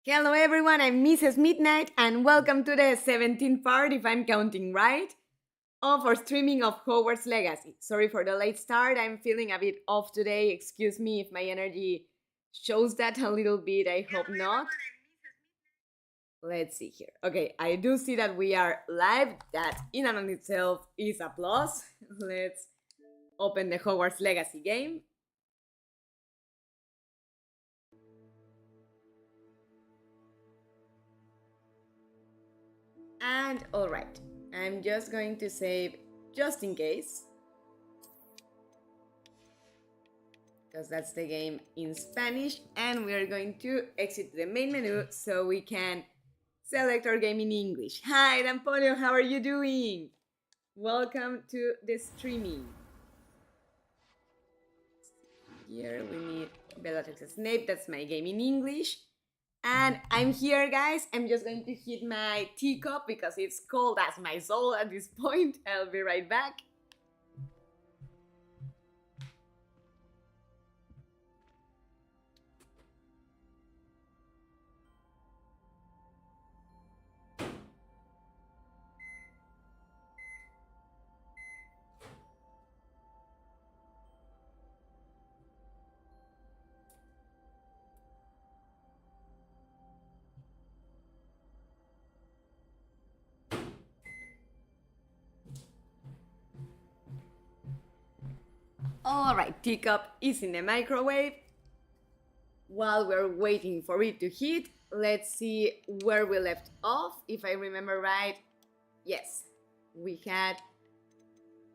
Hello everyone, I'm Mrs. Midnight and welcome to the 17th part, if I'm counting right, of our streaming of Hogwarts Legacy. Sorry for the late start, I'm feeling a bit off today, excuse me if my energy shows that a little bit, I hope not. Let's see here. Okay, I do see that we are live, that in and of itself is a plus. Let's open the Hogwarts Legacy game. And alright, I'm just going to save just in case, because that's the game in Spanish, and we are going to exit the main menu so we can select our game in English. Hi, Dampolio, how are you doing? Welcome to the streaming. Here we need Bellatrix Snape, that's my game in English. And I'm here, guys. I'm just going to hit my teacup because it's cold as my soul at this point. I'll be right back. Alright, teacup is in the microwave. While we're waiting for it to heat, let's see where we left off. If I remember right, yes, we had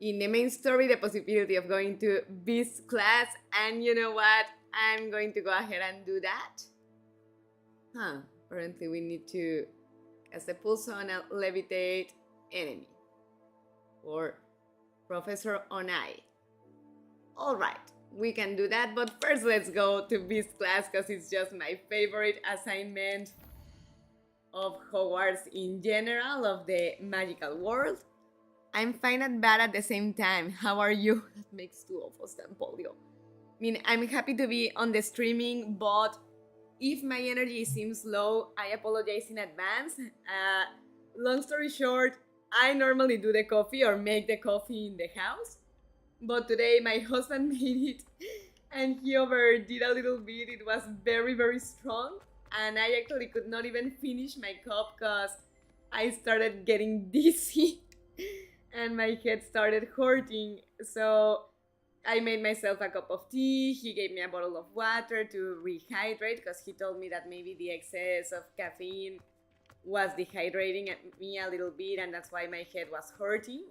in the main story the possibility of going to Beast class, and you know what? I'm going to go ahead and do that. Apparently we need to cast a pulse on a levitate enemy. Or Professor Onai. Alright, we can do that, but first let's go to Beast class because it's just my favorite assignment of Hogwarts in general, of the magical world. I'm fine and bad at the same time. How are you? That makes two of us, Tampolio. I mean, I'm happy to be on the streaming, but if my energy seems low, I apologize in advance. Long story short, I normally do the coffee or make the coffee in the house. But today my husband made it and he overdid a little bit. It was very, very strong. And I actually could not even finish my cup because I started getting dizzy and my head started hurting. So I made myself a cup of tea. He gave me a bottle of water to rehydrate because he told me that maybe the excess of caffeine was dehydrating me a little bit and that's why my head was hurting.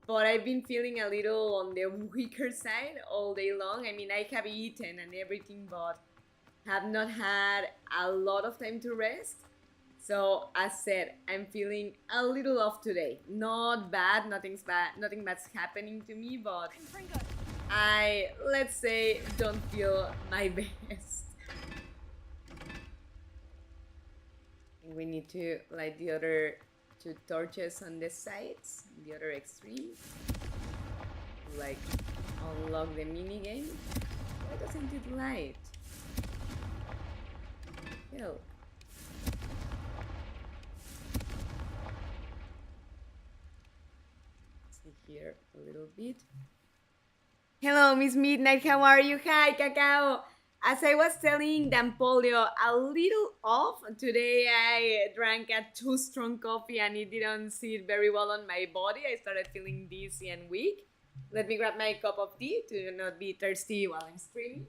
But I've been feeling a little on the weaker side all day long. I mean, I have eaten and everything, but have not had a lot of time to rest. So, as said, I'm feeling a little off today. Not bad, nothing bad's happening to me, but I, let's say, don't feel my best. We need to light the other two torches on the sides, the other extreme, like unlock the mini game. Why doesn't it light? Hell. See here a little bit. Hello, Miss Midnight, how are you? Hi, Cacao. As I was telling Dampolio, a little off. Today I drank a too strong coffee and it didn't sit very well on my body. I started feeling dizzy and weak. Let me grab my cup of tea to not be thirsty while I'm streaming.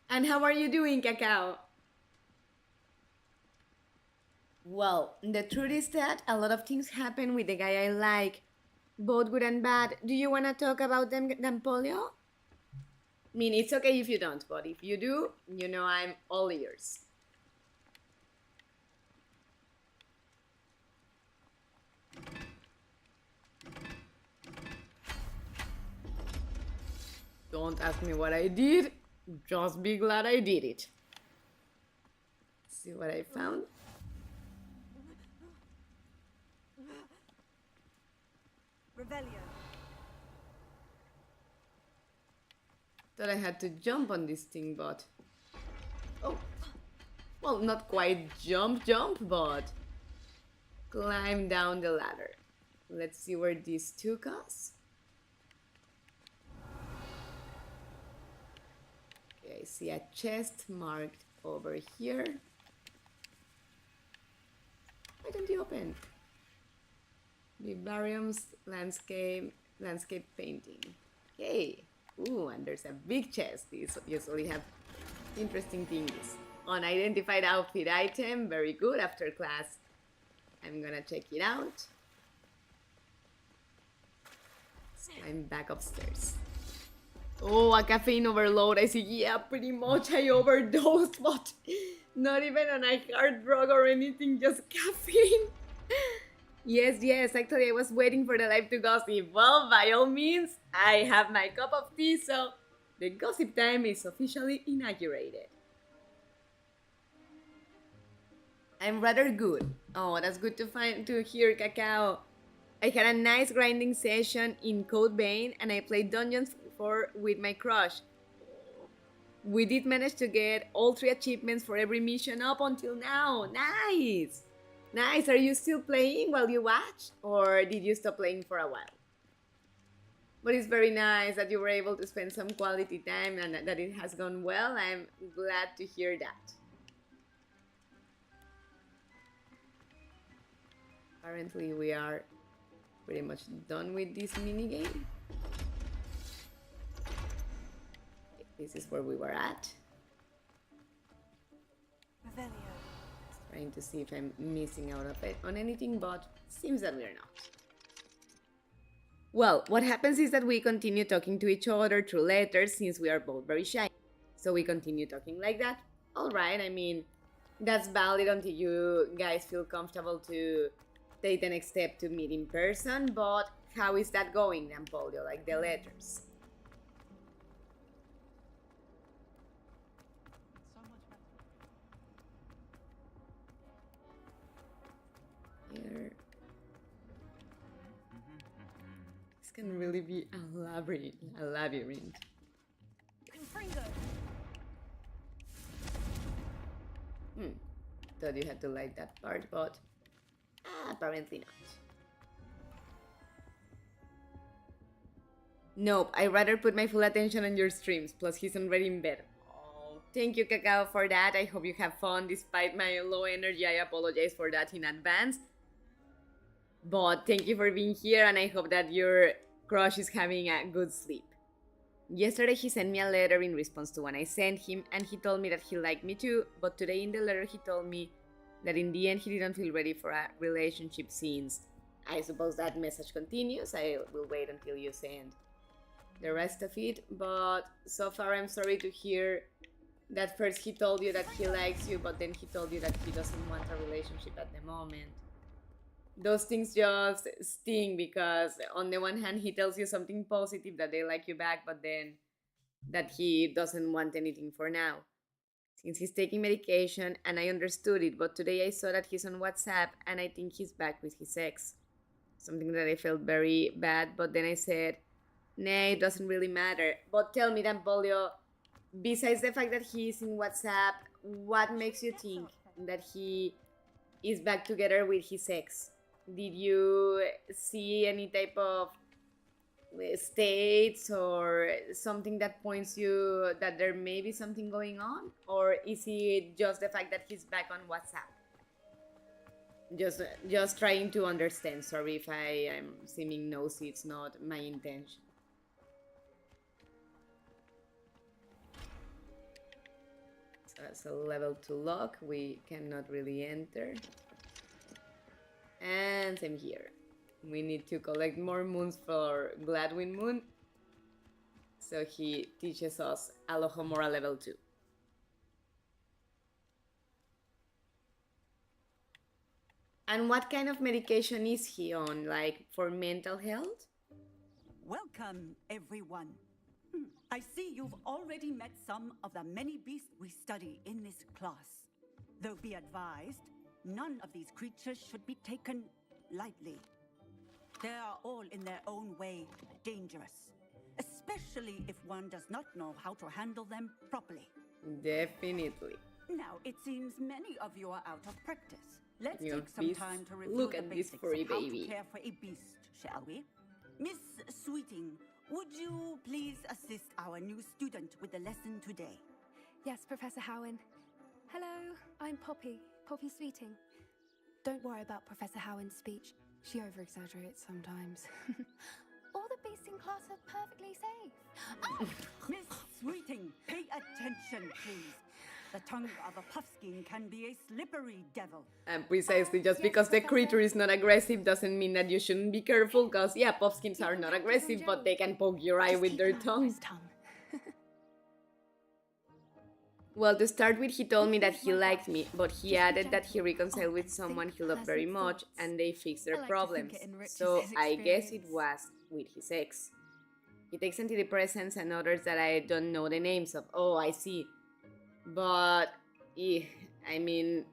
And how are you doing, Cacao? Well, the truth is that a lot of things happen with the guy I like, both good and bad. Do you want to talk about them, Dampolio? I mean, it's okay if you don't, but if you do, you know I'm all ears. Don't ask me what I did, just be glad I did it. See what I found? Revelio. Thought I had to jump on this thing, but... Oh! Well, not quite jump, but... climb down the ladder. Let's see where this took us. Okay, I see a chest marked over here. Why don't you open? Vivarium's landscape painting. Okay. Ooh, and there's a big chest. These usually have interesting things. Unidentified outfit item. Very good after class. I'm gonna check it out. I'm back upstairs. Oh, a caffeine overload. I see. Yeah, pretty much I overdosed, but not even on a hard drug or anything, just caffeine. Yes, actually I was waiting for the live to gossip. Well, by all means, I have my cup of tea, so the gossip time is officially inaugurated. I'm rather good. Oh, that's good to hear, Cacao. I had a nice grinding session in Code Vein and I played dungeons with my crush. We did manage to get all 3 achievements for every mission up until now. Nice! Nice, are you still playing while you watch? Or did you stop playing for a while? But it's very nice that you were able to spend some quality time and that it has gone well. I'm glad to hear that. Apparently we are pretty much done with this minigame. This is where we were at. Revelio. Trying to see if I'm missing out on anything, but seems that we're not. Well, what happens is that we continue talking to each other through letters since we are both very shy. So we continue talking like that. Alright, I mean, that's valid until you guys feel comfortable to take the next step to meet in person, but how is that going, Napoleon? Like the letters? Here. This can really be a labyrinth. Thought you had to like that part, but apparently not. Nope, I'd rather put my full attention on your streams, plus he's already in bed. Oh, thank you, Cacao, for that. I hope you have fun despite my low energy. I apologize for that in advance. But thank you for being here, and I hope that your crush is having a good sleep. Yesterday he sent me a letter in response to one I sent him, and he told me that he liked me too, but today in the letter he told me that in the end he didn't feel ready for a relationship since. I suppose that message continues. I will wait until you send the rest of it, but so far I'm sorry to hear that first he told you that he likes you, but then he told you that he doesn't want a relationship at the moment. Those things just sting because on the one hand he tells you something positive, that they like you back, but then that he doesn't want anything for now since he's taking medication, and I understood it, but today I saw that he's on WhatsApp and I think he's back with his ex. Something that I felt very bad, but then I said, nah, it doesn't really matter. But tell me, Dampolio, besides the fact that he's in WhatsApp, what makes you think that he is back together with his ex? Did you see any type of states or something that points you that there may be something going on? Or is it just the fact that he's back on WhatsApp? Just trying to understand. Sorry if I am seeming nosy, it's not my intention. So that's a level 2 lock, we cannot really enter. And same here. We need to collect more moons for Gladwin Moon. So he teaches us Alohomora level 2. And what kind of medication is he on, like for mental health? Welcome, everyone. I see you've already met some of the many beasts we study in this class. Though be advised, none of these creatures should be taken lightly. They are all in their own way dangerous, especially if one does not know how to handle them properly. Definitely. Now, it seems many of you are out of practice. Let's Your take some beast. time to review Look the at this basics furry of how baby. to care for a beast, shall we? Miss Sweeting, would you please assist our new student with the lesson today? Yes, Professor Howen. Hello, I'm Poppy, Poppy Sweeting. Don't worry about Professor Howen's speech. She over-exaggerates sometimes. All the beasts in class are perfectly safe. Oh! Miss Sweeting, pay attention, please. The tongue of a puffskein can be a slippery devil. And precisely, just Yes, because the Professor. creature is not aggressive doesn't mean that you shouldn't be careful, because, yeah, puffskins are not aggressive, but they can poke your eye Just with keep their an eye on tongue. his tongue. Well, to start with, he told me that he liked me, but he added that he reconciled with someone he loved very much, and they fixed their I like to think problems. it enriches So his I guess it experience. was with his ex. He takes antidepressants and others that I don't know the names of. Oh, I see. But, I mean,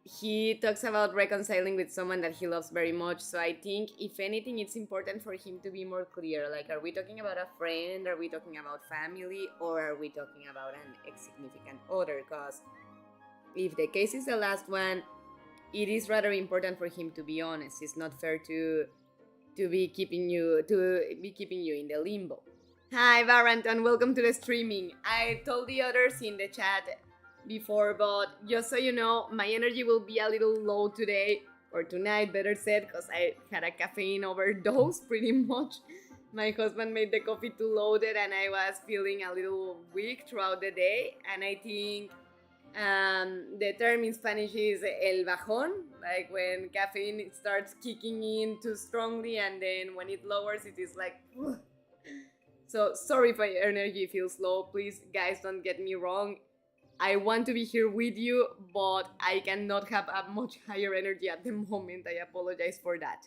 he talks about reconciling with someone that he loves very much, so I think, if anything, it's important for him to be more clear. Like, are we talking about a friend, are we talking about family, or are we talking about an insignificant other? Because if the case is the last one, it is rather important for him to be honest. It's not fair to be keeping you in the limbo. Hi Varanton, welcome to the streaming. I told the others in the chat before, but just so you know, my energy will be a little low today, or tonight better said, because I had a caffeine overdose pretty much. My husband made the coffee too loaded and I was feeling a little weak throughout the day, and I think the term in Spanish is el bajón, like when caffeine starts kicking in too strongly and then when it lowers it is like ugh. So sorry if my energy feels low, please guys don't get me wrong. I want to be here with you, but I cannot have a much higher energy at the moment. I apologize for that.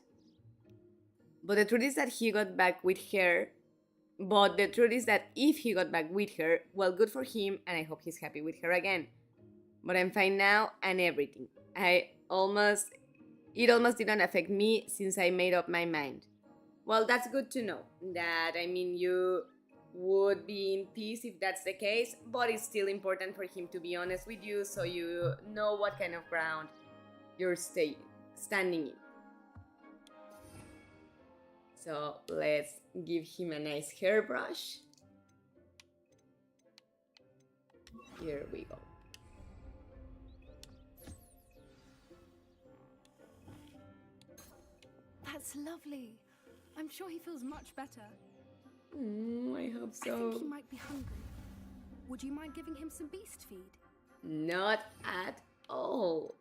But the truth is that he got back with her. But the truth is that if he got back with her, well, good for him, and I hope he's happy with her again. But I'm fine now and everything. It almost didn't affect me since I made up my mind. Well, that's good to know. That, I mean, you would be in peace if that's the case, but it's still important for him to be honest with you so you know what kind of ground you're standing in. So let's give him a nice hairbrush. Here we go. That's lovely. I'm sure he feels much better. I hope I think he so. might be hungry. Would you mind giving him some beast feed? Not at all.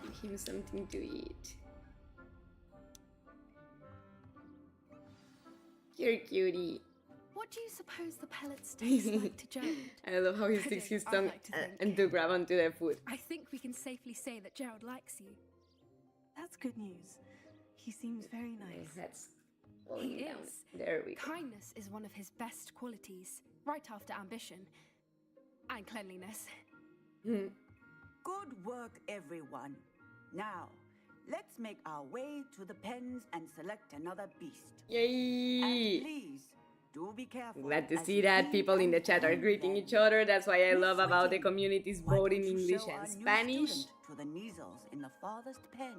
Give him something to eat. You're cutie. What do you suppose the pellets taste like to Gerald? I love how he sticks his I tongue like to think. and to grab onto the food. I think we can safely say that Gerald likes you. That's good news. He seems very nice. That's He down. is. There we go. Kindness is one of his best qualities, right after ambition and cleanliness. Good work, everyone. Now, let's make our way to the pens and select another beast. And Yay! please, do be careful. Glad to as see you that feed people in the and chat are clean greeting them. each other. That's why I Miss love about the Sweeting, communities why both don't in you English show and our new Spanish. student to the measles in the farthest pen.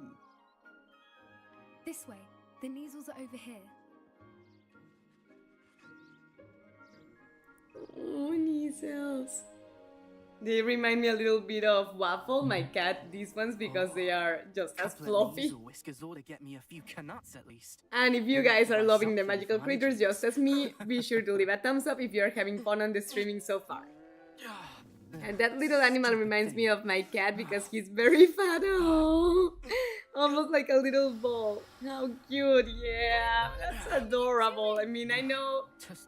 This way. The measles are over here. Oh, Nizzles. They remind me a little bit of Waffle, my cat, these ones, because they are just as Couple of fluffy. nasal whiskers ought to get me a few canuts at least. And if you guys are loving the magical creatures just as me, be sure to leave a thumbs up if you're having fun on the streaming so far. And that little animal reminds me of my cat because he's very fat. Oh, almost like a little ball. How cute, yeah. That's adorable. I mean, I know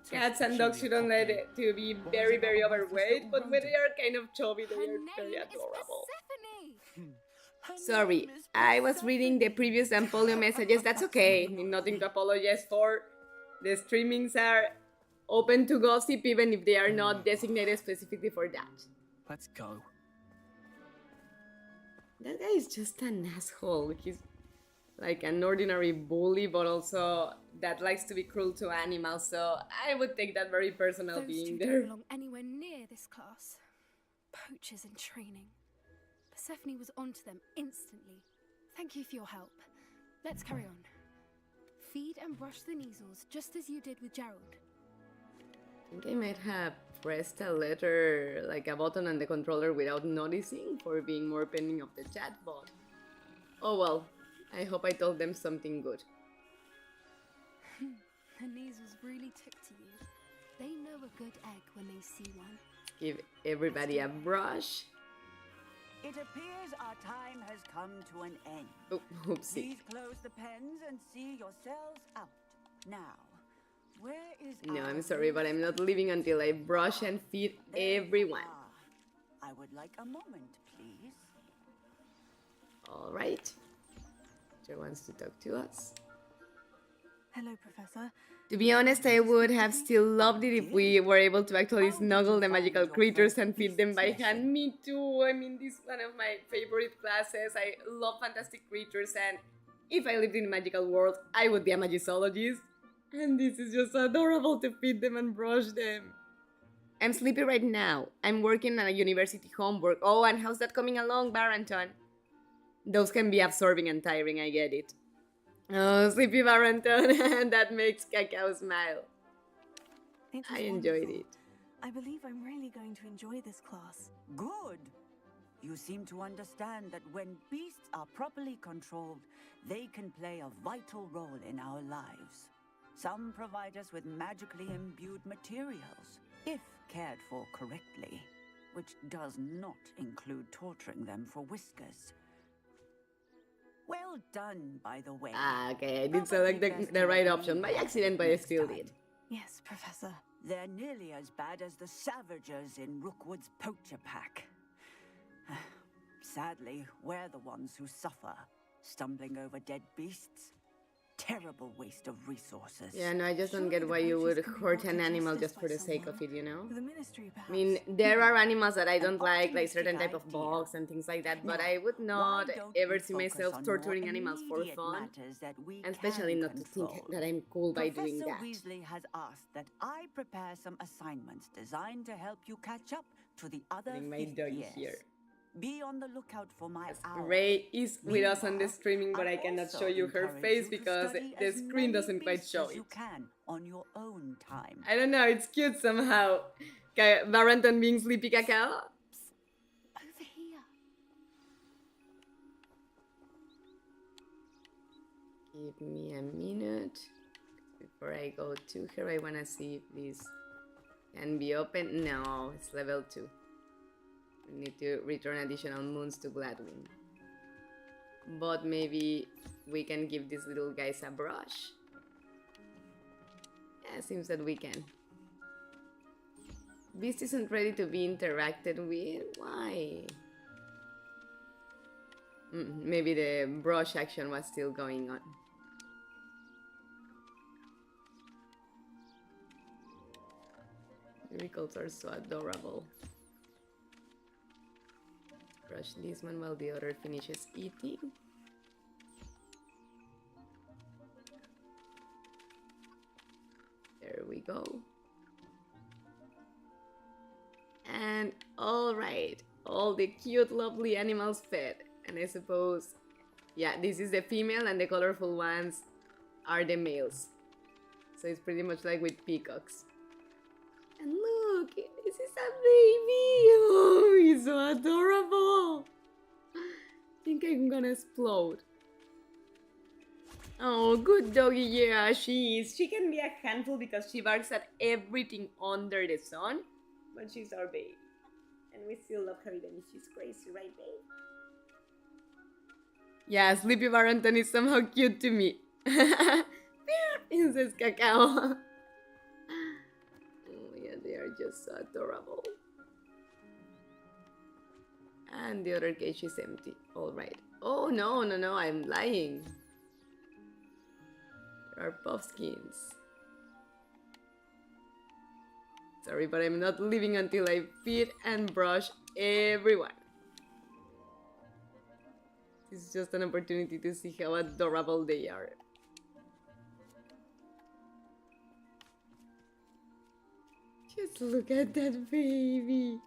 cats and dogs shouldn't let it to be very, very overweight, but when they are kind of chubby, they Her are name very is adorable. Persephone. Sorry, I was reading the previous Empoleon messages. That's okay. I mean, nothing to apologize for. The streamings are open to gossip even if they are not designated specifically for that. Let's go. That guy is just an asshole. like an ordinary bully, but also that likes to be cruel to animals, so I would take that very personal Those being two there. don't belong anywhere near this class. Poachers in training. Persephone was onto them instantly. Thank you for your help. Let's carry on. Feed and brush the Neasels just as you did with Gerald. I think I might have pressed a letter, like a button on the controller without noticing for being more pending of the chatbot. Oh well, I hope I told them something good. The Neasels really took to you. They know a good egg when they see one. Give everybody a brush. It appears our time has come to an end. Oh, oopsie. Please close the pens and see yourselves out. Now, where is No, our I'm sorry, but I'm not leaving until I brush and feed There you everyone. are. I would like a moment, please. Alright. Teacher wants to talk to us. Hello, Professor. To be honest, I would have still loved it if we were able to actually snuggle the magical creatures and feed them by hand. Me too. I mean, this is one of my favorite classes. I love fantastic creatures, and if I lived in a magical world, I would be a magicologist. And this is just adorable to feed them and brush them. I'm sleepy right now. I'm working on a university homework. Oh, and how's that coming along, Barrington? Those can be absorbing and tiring, I get it. Oh, sleepy Barrington, that makes Cacao smile. It was I enjoyed wonderful. it. I believe I'm really going to enjoy this class. Good. You seem to understand that when beasts are properly controlled, they can play a vital role in our lives. Some provide us with magically imbued materials, if cared for correctly, which does not include torturing them for whiskers. Well done, by the way. Ah, okay, I did select the right option by accident, but I still did. Yes, Professor. They're nearly as bad as the Savagers in Rookwood's poacher pack. Sadly, we're the ones who suffer, stumbling over dead beasts. Terrible waste of resources. Yeah, no, I just don't Surely get the why you poachers would can be hurt brought an to animal justice just for by the sake of someone. it, you know? The Ministry, perhaps. I mean, there are animals that I don't like optimistic certain type of idea. bugs and things like that, but Now, I would not why don't ever we see focus myself on more torturing animals for immediate fun, matters that we and especially can not to think control? that I'm cool by doing Professor that. Weasley has asked that I prepare some assignments designed to help you catch up to the other Putting my fifth doggy years. here. Be on the lookout for my owl. Ray is with us on the Meanwhile, streaming, but I cannot also show you her encourage face you to because study the as screen many doesn't quite beasts show as it. you can on your own time. I don't know, it's cute somehow. Barrington being sleepy Cacao. Over here. Give me a minute. Before I go to her, I wanna see if this can be open. No, it's level 2. We need to return additional moons to Gladwin. But maybe we can give these little guys a brush. Yeah, seems that we can. Beast isn't ready to be interacted with. Why? Maybe the brush action was still going on. Miracles are so adorable. Brush this one while the other finishes eating. There we go. And alright, all the cute lovely animals fed. And I suppose, yeah, this is the female and the colorful ones are the males. So it's pretty much like with peacocks. And look, this is a baby. Oh, he's so adorable. I think I'm gonna explode. Oh, good doggy. Yeah, she is. She can be a handful because she barks at everything under the sun. But she's our babe. And we still love her even if she's crazy, right, babe? Yeah, Sleepy Barrington is somehow cute to me. Princess Cacao. They are just so adorable. And the other cage is empty. Alright. Oh, no, I'm lying. There are puffskins. Sorry, but I'm not leaving until I feed and brush everyone. It's just an opportunity to see how adorable they are. Just look at that baby.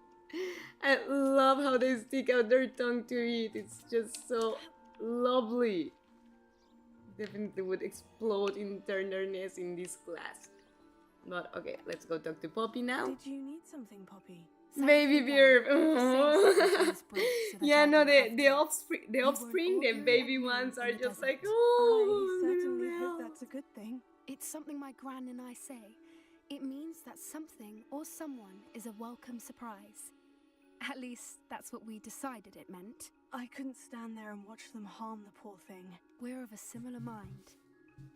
I love how they stick out their tongue to eat. It's just so lovely. Definitely would explode in tenderness in this class. But okay, let's go talk to Poppy now. Did you need something, Poppy? Baby beer. Yeah, no, the offspring, the baby ones are just like, I oh, certainly little hope mouth. that's a good thing. It's something my gran and I say. It means that something or someone is a welcome surprise. At least, that's what we decided it meant. I couldn't stand there and watch them harm the poor thing. We're of a similar mind.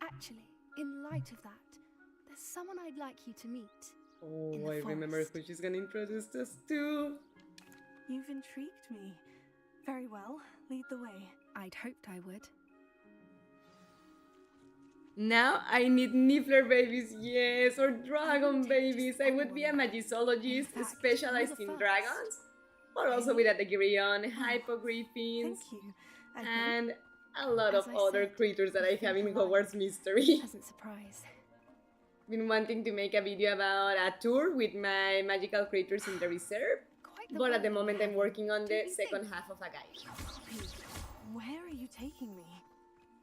Actually, in light of that, there's someone I'd like you to meet. In Oh, the I remember forest. who she's gonna introduce us to. You've intrigued me. Very well, lead the way. I'd hoped I would. Now I need Niffler babies, yes, or dragon Take babies. just I would be a anyone. magicologist In fact, specialized you're in the dragons, or also with a degree on Thank hypogriffins you. I hope and a lot As of I other said, creatures that I you've have been in provided. Hogwarts Mystery. Pleasant surprise. Been wanting to make a video about a tour with my magical creatures in the reserve, Quite the but at the morning moment you're I'm having, working on the don't you second think? half of a guide. where are you taking me?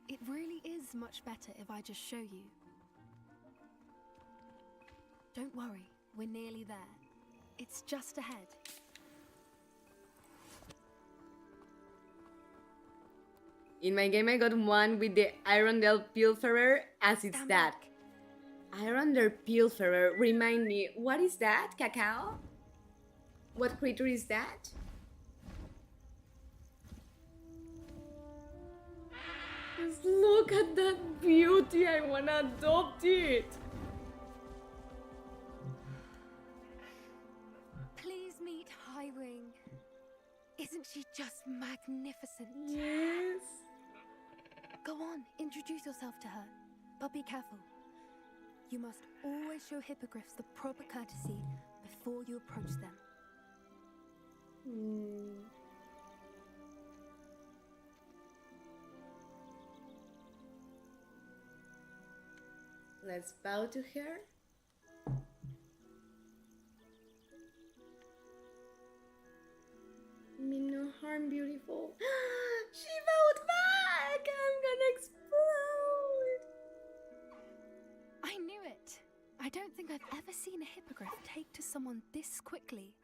It really is much better if I just show you. Don't worry, we're nearly there. It's just ahead. In my game I got one with the Irondale Pilferer as its Stand dad. back. Irondale Pilferer, remind me, what is that, Cacao? What creature is that? Just look at that beauty, I wanna adopt it! Please meet Highwing. Isn't she just magnificent? Yes! Go on, introduce yourself to her. But be careful. You must always show hippogriffs the proper courtesy before you approach them. Let's bow to her. Mean no harm, beautiful. She bowed back! I'm gonna explode! I knew it. I don't think I've ever seen a hippogriff take to someone this quickly.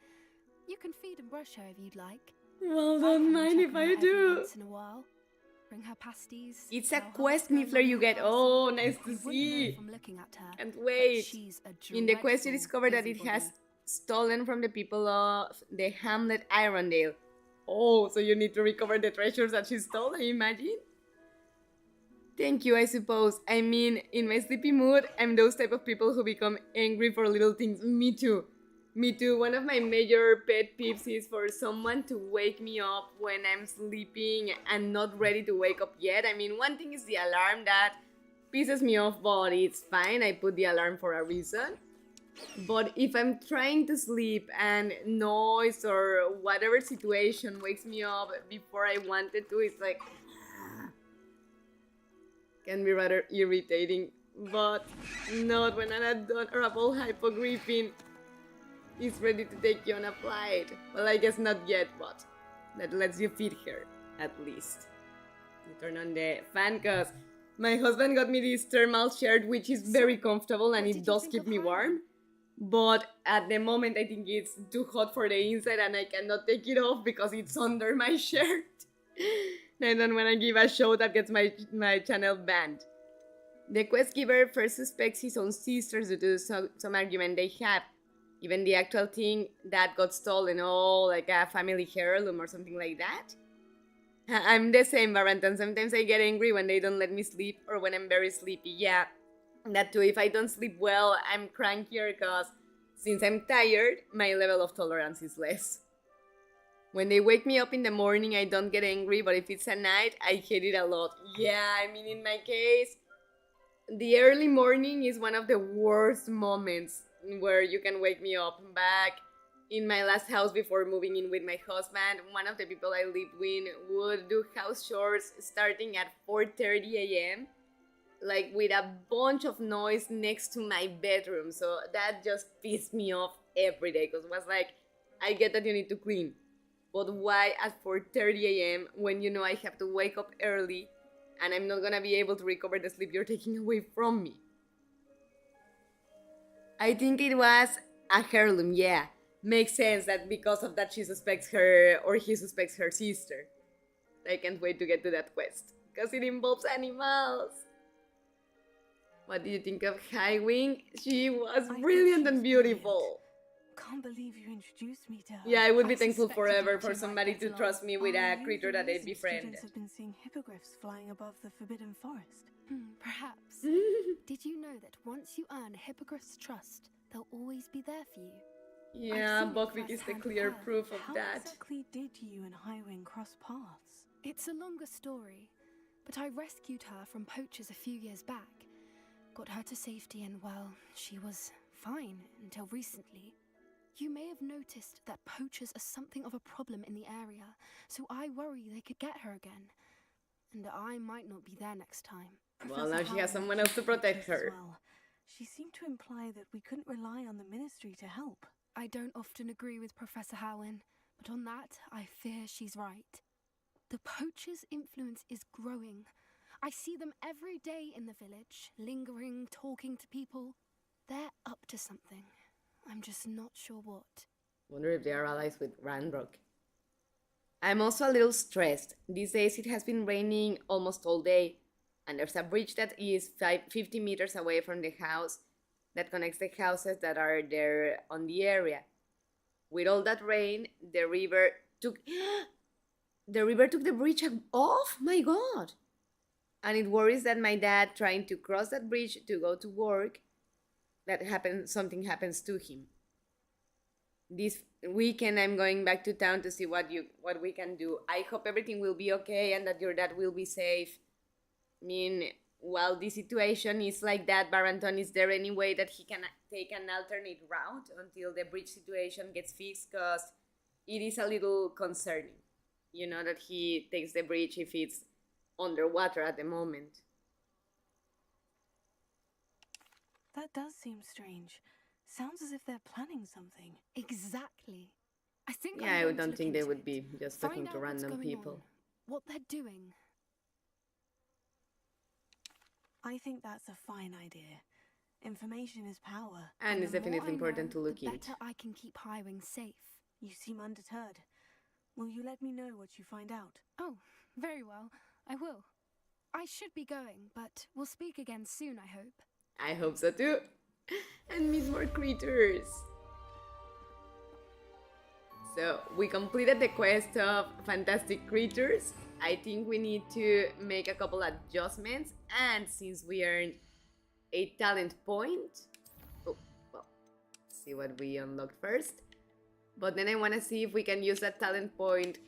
You can feed and brush her if you'd like. Well, I don't come and mind check if on I her every do. Once in a while. Bring her pasties. It's a tell her quest, what's going Niffler, on you in the get. castle. Oh, nice to You wouldn't know see. from looking at her. Can't but wait. she's a In the quest, you dreadful discover that it has busybody. stolen from the people of the hamlet Irondale. Oh, so you need to recover the treasures that she stole, I imagine? Thank you, I suppose. I mean, in my sleepy mood, I'm those type of people who become angry for little things. Me too. Me too. One of my major pet peeves is for someone to wake me up when I'm sleeping and not ready to wake up yet. I mean, one thing is the alarm that pisses me off, but it's fine. I put the alarm for a reason. But if I'm trying to sleep and noise or whatever situation wakes me up before I wanted to, it's like can be rather irritating, but not when an adorable hypogriffin is ready to take you on a flight. Well, I guess not yet, but that lets you feed her, at least. You turn on the fan, cause my husband got me this thermal shirt, which is very comfortable and what it did you does think keep of me Highwing? warm. But at the moment, I think it's too hot for the inside and I cannot take it off because it's under my shirt. I don't want to give a show that gets my channel banned. The quest giver first suspects his own sisters due to some argument they have. Even the actual thing that got stolen, like a family heirloom or something like that. I'm the same, Barantan. Sometimes I get angry when they don't let me sleep or when I'm very sleepy. Yeah, that too. If I don't sleep well, I'm crankier because since I'm tired, my level of tolerance is less. When they wake me up in the morning, I don't get angry, but if it's at night, I hate it a lot. Yeah, I mean, in my case, the early morning is one of the worst moments where you can wake me up. Back in my last house before moving in with my husband, one of the people I lived with would do house chores starting at 4:30 a.m. like with a bunch of noise next to my bedroom. So that just pissed me off every day because it was like, I get that you need to clean, but why at 4:30 a.m. when you know I have to wake up early and I'm not gonna be able to recover the sleep you're taking away from me? I think it was a heirloom, yeah. Makes sense that because of that she suspects her, or he suspects her sister. I can't wait to get to that quest, because it involves animals. What do you think of Highwing? She was I brilliant thought she and was beautiful. Can't believe you introduced me to her. Yeah, I would be I thankful suspected forever you for two somebody might to get trust along. me with I a hear creature the that they reason befriended. Students have been seeing hippogriffs flying above the Forbidden Forest. Perhaps. Did you know that once you earn Hippogriff's trust, they'll always be there for you? Yeah, seen it Buckbeak is the firsthand clear with her. proof of How that. exactly did you and Highwing cross paths? It's a longer story, but I rescued her from poachers a few years back. Got her to safety and, well, she was fine until recently. You may have noticed that poachers are something of a problem in the area, so I worry they could get her again. And I might not be there next time. Well, now she has Howard someone mentioned else to protect poachers as her. well. She seemed to imply that we couldn't rely on the Ministry to help. I don't often agree with Professor Howen, but on that, I fear she's right. The poachers' influence is growing. I see them every day in the village, lingering, talking to people. They're up to something. I'm just not sure what. Wonder if they are allies with RANROCK. I'm also a little stressed. These days it has been raining almost all day, and there's a bridge that is 50 meters away from the house that connects the houses that are there on the area. With all that rain, the river took the bridge off. My God! And it worries that my dad trying to cross that bridge to go to work, something happens to him. This weekend I'm going back to town to see what we can do. I hope everything will be okay and that your dad will be safe. I mean, while the situation is like that, Baranton, is there any way that he can take an alternate route until the bridge situation gets fixed? Because it is a little concerning, you know, that he takes the bridge if it's underwater at the moment. That does seem strange. Sounds as if they're planning something. Exactly. I think Yeah, I'm I going to don't look think they into would it. be just Find talking out to what's random going people. on, what they're doing. I think that's a fine idea. Information is power. And it's the more definitely I important to know, look the into. better I can keep Highwing safe. You seem undeterred. Will you let me know what you find out? Oh, very well. I will. I should be going, but we'll speak again soon, I hope. I hope so too. And meet more creatures. So we completed the quest of fantastic creatures. I think we need to make a couple adjustments, and since we earned a talent point, oh well, see what we unlocked first. But then I want to see if we can use that talent point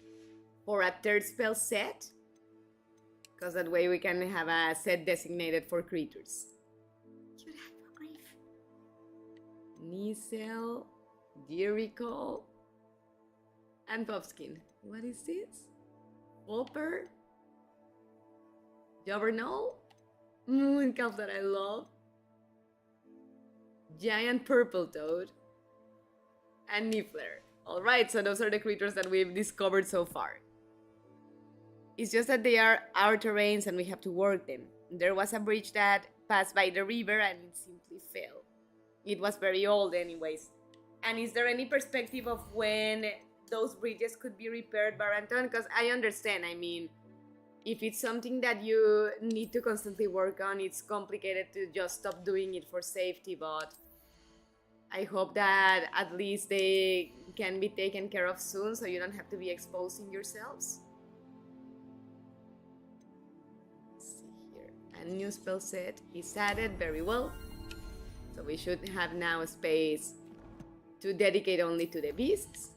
for a third spell set, because that way we can have a set designated for creatures. Cute hippogriff. Nizel, Jericho, and Puffskin. What is this? Whopper? Jobberknoll? Moon calf that I love. Giant purple toad. And Niffler. Alright, so those are the creatures that we've discovered so far. It's just that they are our terrains and we have to work them. There was a bridge that passed by the river and it simply fell. It was very old anyways. And is there any perspective of when those bridges could be repaired, Baranton? Because I understand, I mean, if it's something that you need to constantly work on, it's complicated to just stop doing it for safety, but I hope that at least they can be taken care of soon so you don't have to be exposing yourselves. Let's see here. A new spell set is added, very well. So we should have now a space to dedicate only to the beasts.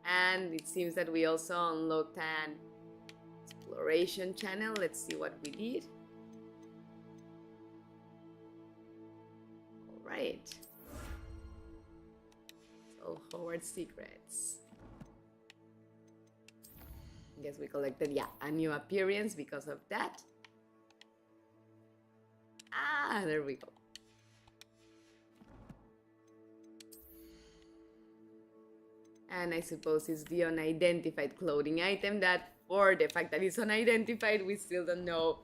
And it seems that we also unlocked an exploration channel. Let's see what we did. Alright. So Hogwarts secrets. Guess we collected, yeah, a new appearance because of that. Ah, there we go. And I suppose it's the unidentified clothing item that, for the fact that it's unidentified, we still don't know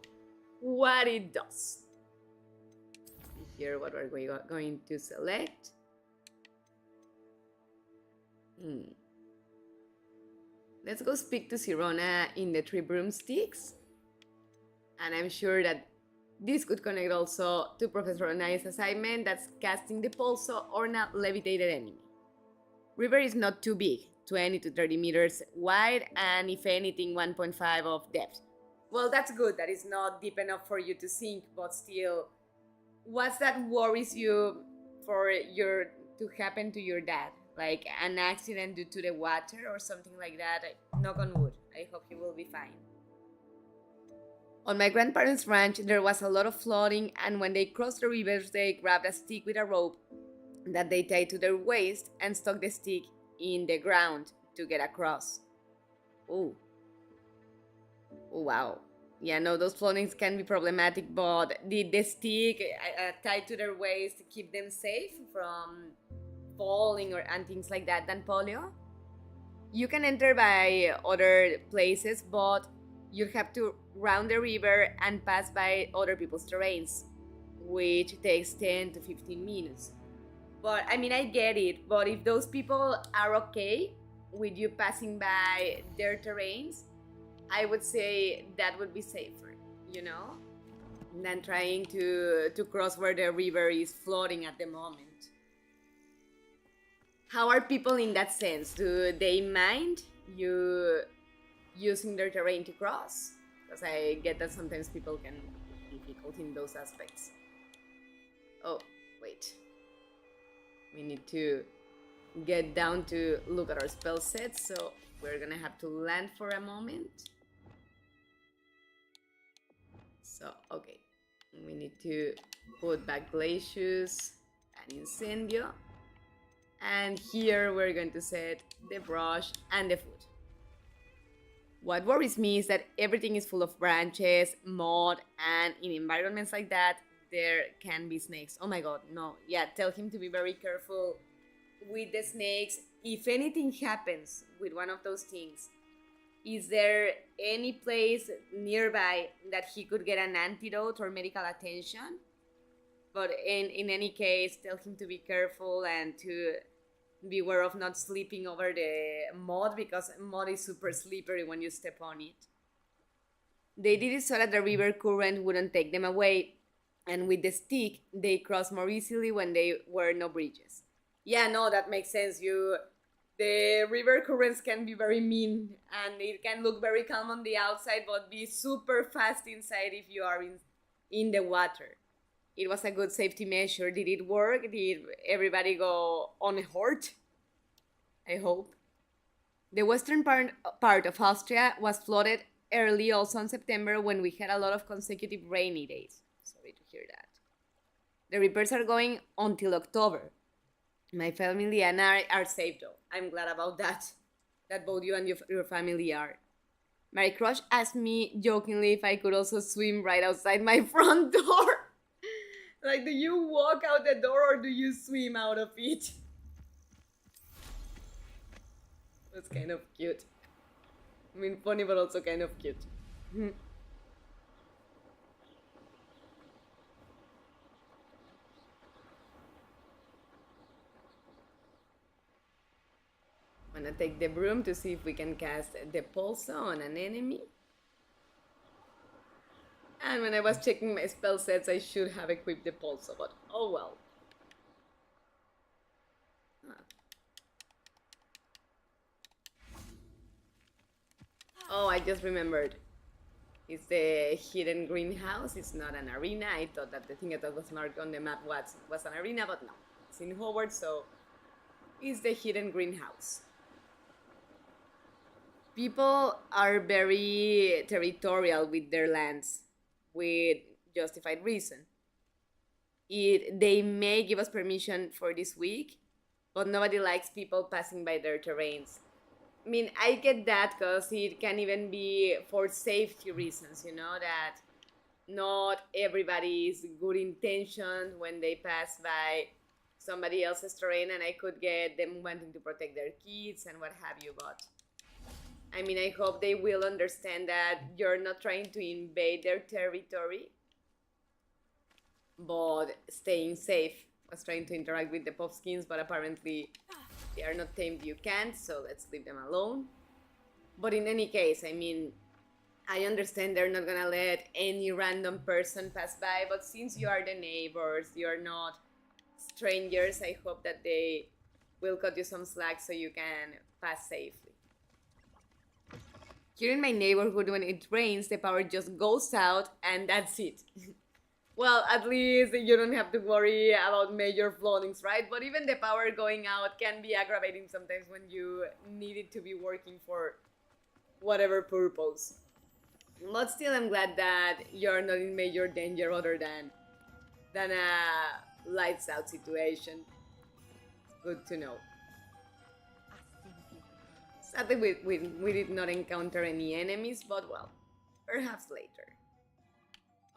what it does. See here what we're going to select. Let's go speak to Sirona in the 3 broomsticks. And I'm sure that this could connect also to Professor Onai's assignment, that's casting the pulso on a levitated enemy. River is not too big, 20 to 30 meters wide, and if anything, 1.5 of depth. Well, that's good, that is not deep enough for you to sink, but still, what's that worries you to happen to your dad? Like an accident due to the water or something like that? Knock on wood, I hope he will be fine. On my grandparents' ranch, there was a lot of flooding, and when they crossed the rivers, they grabbed a stick with a rope that they tied to their waist and stuck the stick in the ground to get across. Ooh. Wow. Yeah, no, those floodings can be problematic, but did the stick tied to their waist keep them safe from falling and things like that than polio? You can enter by other places, but you have to round the river and pass by other people's terrains, which takes 10 to 15 minutes. But I mean, I get it, but if those people are okay with you passing by their terrains, I would say that would be safer, you know, than trying to cross where the river is flooding at the moment. How are people in that sense? Do they mind you using their terrain to cross? Because I get that sometimes people can be difficult in those aspects. Oh, wait. We need to get down to look at our spell sets, so we're gonna have to land for a moment. So, okay. We need to put back Glacius and Incendio. And here we're going to set the brush and the food. What worries me is that everything is full of branches, mud, and in environments like that, there can be snakes. Oh my god, no. Yeah, tell him to be very careful with the snakes. If anything happens with one of those things, is there any place nearby that he could get an antidote or medical attention? But in any case, tell him to be careful and to beware of not slipping over the mud, because mud is super slippery when you step on it. They did it so that the river current wouldn't take them away, and with the stick, they crossed more easily when there were no bridges. Yeah, no, that makes sense. The river currents can be very mean, and it can look very calm on the outside, but be super fast inside if you are in the water. It was a good safety measure. Did it work? Did everybody go unhurt? I hope. The western part of Austria was flooded early also in September when we had a lot of consecutive rainy days. Sorry to hear that. The repairs are going until October. My family and I are safe though. I'm glad about that. That both you and your family are. My crush asked me jokingly if I could also swim right outside my front door. Like, do you walk out the door or do you swim out of it? That's kind of cute. I mean, funny, but also kind of cute. I'm gonna take the broom to see if we can cast the pulso on an enemy. And when I was checking my spell sets, I should have equipped the pulso, but oh well. Oh, I just remembered. It's the hidden greenhouse. It's not an arena. I thought that the thing that was marked on the map was an arena, but no. It's in Hogwarts, so it's the hidden greenhouse. People are very territorial with their lands, with justified reason. They may give us permission for this week, but nobody likes people passing by their terrains. I mean, I get that because it can even be for safety reasons, you know, that not everybody is good intentioned when they pass by somebody else's terrain, and I could get them wanting to protect their kids and what have you, but I mean, I hope they will understand that you're not trying to invade their territory, but staying safe. I was trying to interact with the Popskins, but apparently they are not tamed, you can't, so let's leave them alone. But in any case, I mean, I understand they're not gonna let any random person pass by, but since you are the neighbors, you're not strangers, I hope that they will cut you some slack so you can pass safely. Here in my neighborhood, when it rains, the power just goes out and that's it. Well, at least you don't have to worry about major floodings, right? But even the power going out can be aggravating sometimes when you need it to be working for whatever purpose. But still, I'm glad that you're not in major danger other than a lights out situation. Good to know. Sadly, we did not encounter any enemies, but well, perhaps later.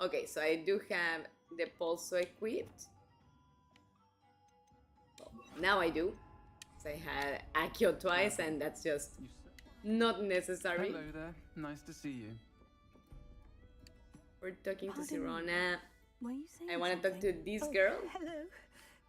Okay, so I do have the pulso equipped. Well, now I do. So I had Akio twice, and that's just not necessary. Hello there. Nice to see you. We're talking to Pardon me. Sirona. Were you saying I want to talk to something? this girl. Hello.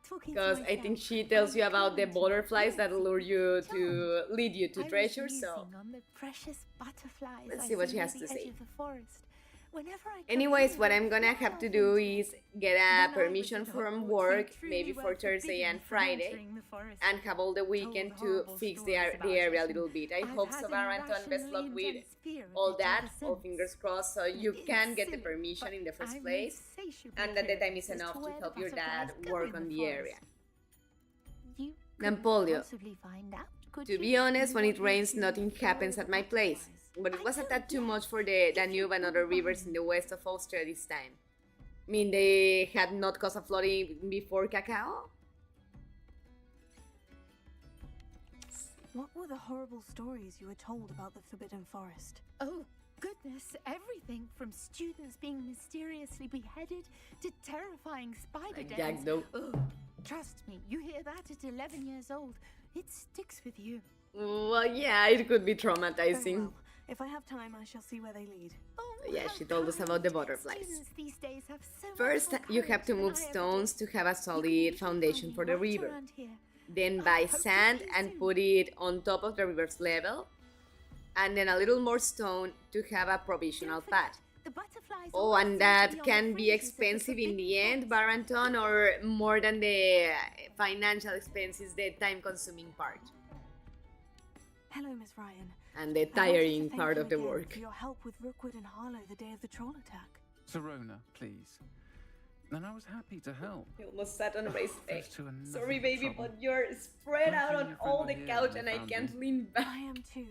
Talking to Because I think myself. she tells you I'm about the coming to butterflies that Nancy. lure you John, to lead you to I was treasures, so musing on the precious butterflies let's I see what see she has near to the say. edge of the forest. Whenever I come anyways, here, what they I'm gonna fly have to off do into is get a When I permission was at from Hogwarts, work, we truly maybe were for Thursday forbidden and from Friday, entering the forest. and have all the weekend Told to horrible fix stories about the area a it, little and bit. I I've hope had so, an Baranton, best luck irrationally with intense fear of all it that, ever all since. fingers crossed, so you It's can get the silly, permission but in the first I'm place, insatiably and that the time is curious as enough to where the help your dad butterflies go work in on the forest. area. You Nampolio, couldn't possibly find out, could to you? be honest, when You it want me rains, to nothing follow happens the at my place. butterflies? But it I was a could, tad too yes. much for the If you Danube and couldn't other rivers find in the west of Austria this time. I mean, they had not caused a flooding before Cacao? What were the horrible stories you were told about the Forbidden Forest? Oh, goodness, everything from students being mysteriously beheaded to terrifying spider Like dens. Jack, though. Ugh, trust me, you hear that at 11 years old, it sticks with you. Well, yeah, it could be Very traumatizing. well. If I have time, I shall see where they lead. Oh, Yeah, how she told us about the kind. butterflies. Students these days have so much First, more you have courage to than move I ever stones did. to have a You can solid usually foundation find for me the right river. around here. Then I buy hope to sand see you and soon. put it on top of the river's level. And then a little more stone to have a provisional Don't forget, pad. the butterflies Oh, always and seem to that be on can the be fringes of the expensive in the forbidden end, forest. Baranton, or more than the financial expense is the time-consuming part. Hello, Miss Ryan. And the I wanted to tiring thank part you of the again work. for your help with Rookwood and Harlow the day of the troll attack. Sirona, please. And I was happy to help. You almost sat on a raised egg. First to another Sorry, baby, trouble. but you're spread Luckily out on your friend all were the here couch when and we I found can't you. lean back. I am too.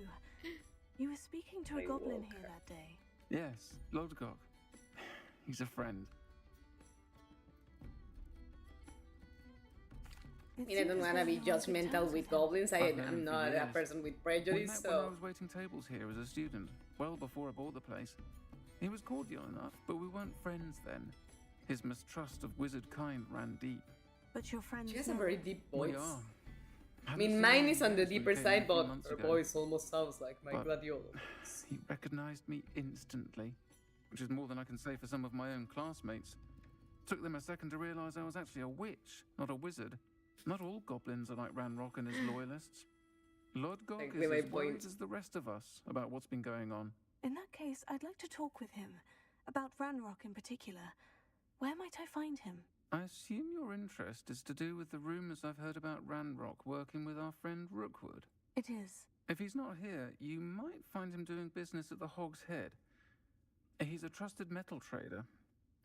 You were speaking to a I goblin woke here her. that day. Yes, Lodgok. He's a friend. I mean, I don't want to be judgmental with goblins. I've known him I'm for not a years. person with We prejudice, met when I so... was waiting tables here as a student, well before I bought the place. He was cordial enough, but we weren't friends then. His mistrust of wizard kind ran deep. But your friends She has a now. very deep voice. We are. I mean, mine is on the deeper side, but her ago. voice almost sounds like my But- gladiolo voice. He recognized me instantly, which is more than I can say for some of my own classmates. Took them a second to realize I was actually a witch, not a wizard. Not all goblins are like Ranrock and his loyalists. Lodgok Exactly is my as worried point. as the rest of us about what's been going on. In that case, I'd like to talk with him. About Ranrock in particular. Where might I find him? I assume your interest is to do with the rumors I've heard about Ranrock working with our friend Rookwood. It is. If he's not here, you might find him doing business at the Hog's Head. He's a trusted metal trader.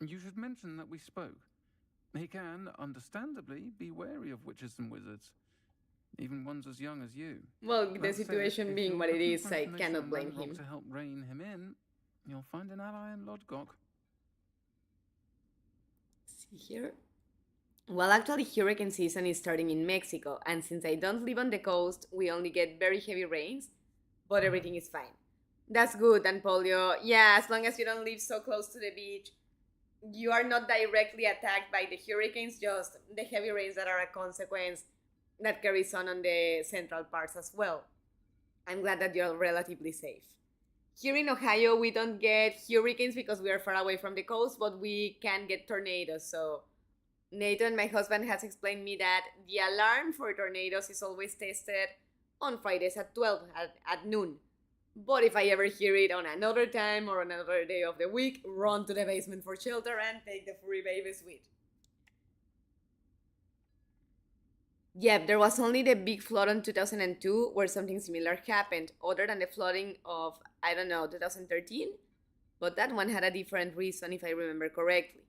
You should mention that we spoke. He can, understandably, be wary of witches and wizards. Even ones as young as you. Well, the That said, situation if being you're what it looking is, for I information cannot on blame Ranrock him. to help rein him in, you'll find an ally in Lodgok. See here? Well, actually, hurricane season is starting in Mexico, and since I don't live on the coast, we only get very heavy rains, but everything is fine. That's good, and Polio. Yeah, as long as you don't live so close to the beach, you are not directly attacked by the hurricanes, just the heavy rains that are a consequence that carries on the central parts as well. I'm glad that you're relatively safe. Here in Ohio, we don't get hurricanes because we are far away from the coast, but we can get tornadoes. So Nathan, my husband, has explained me that the alarm for tornadoes is always tested on Fridays at 12 at noon. But if I ever hear it on another time or another day of the week, run to the basement for shelter and take the furry babies with. Yep, there was only the big flood in 2002 where something similar happened, other than the flooding of, I don't know, 2013? But that one had a different reason if I remember correctly.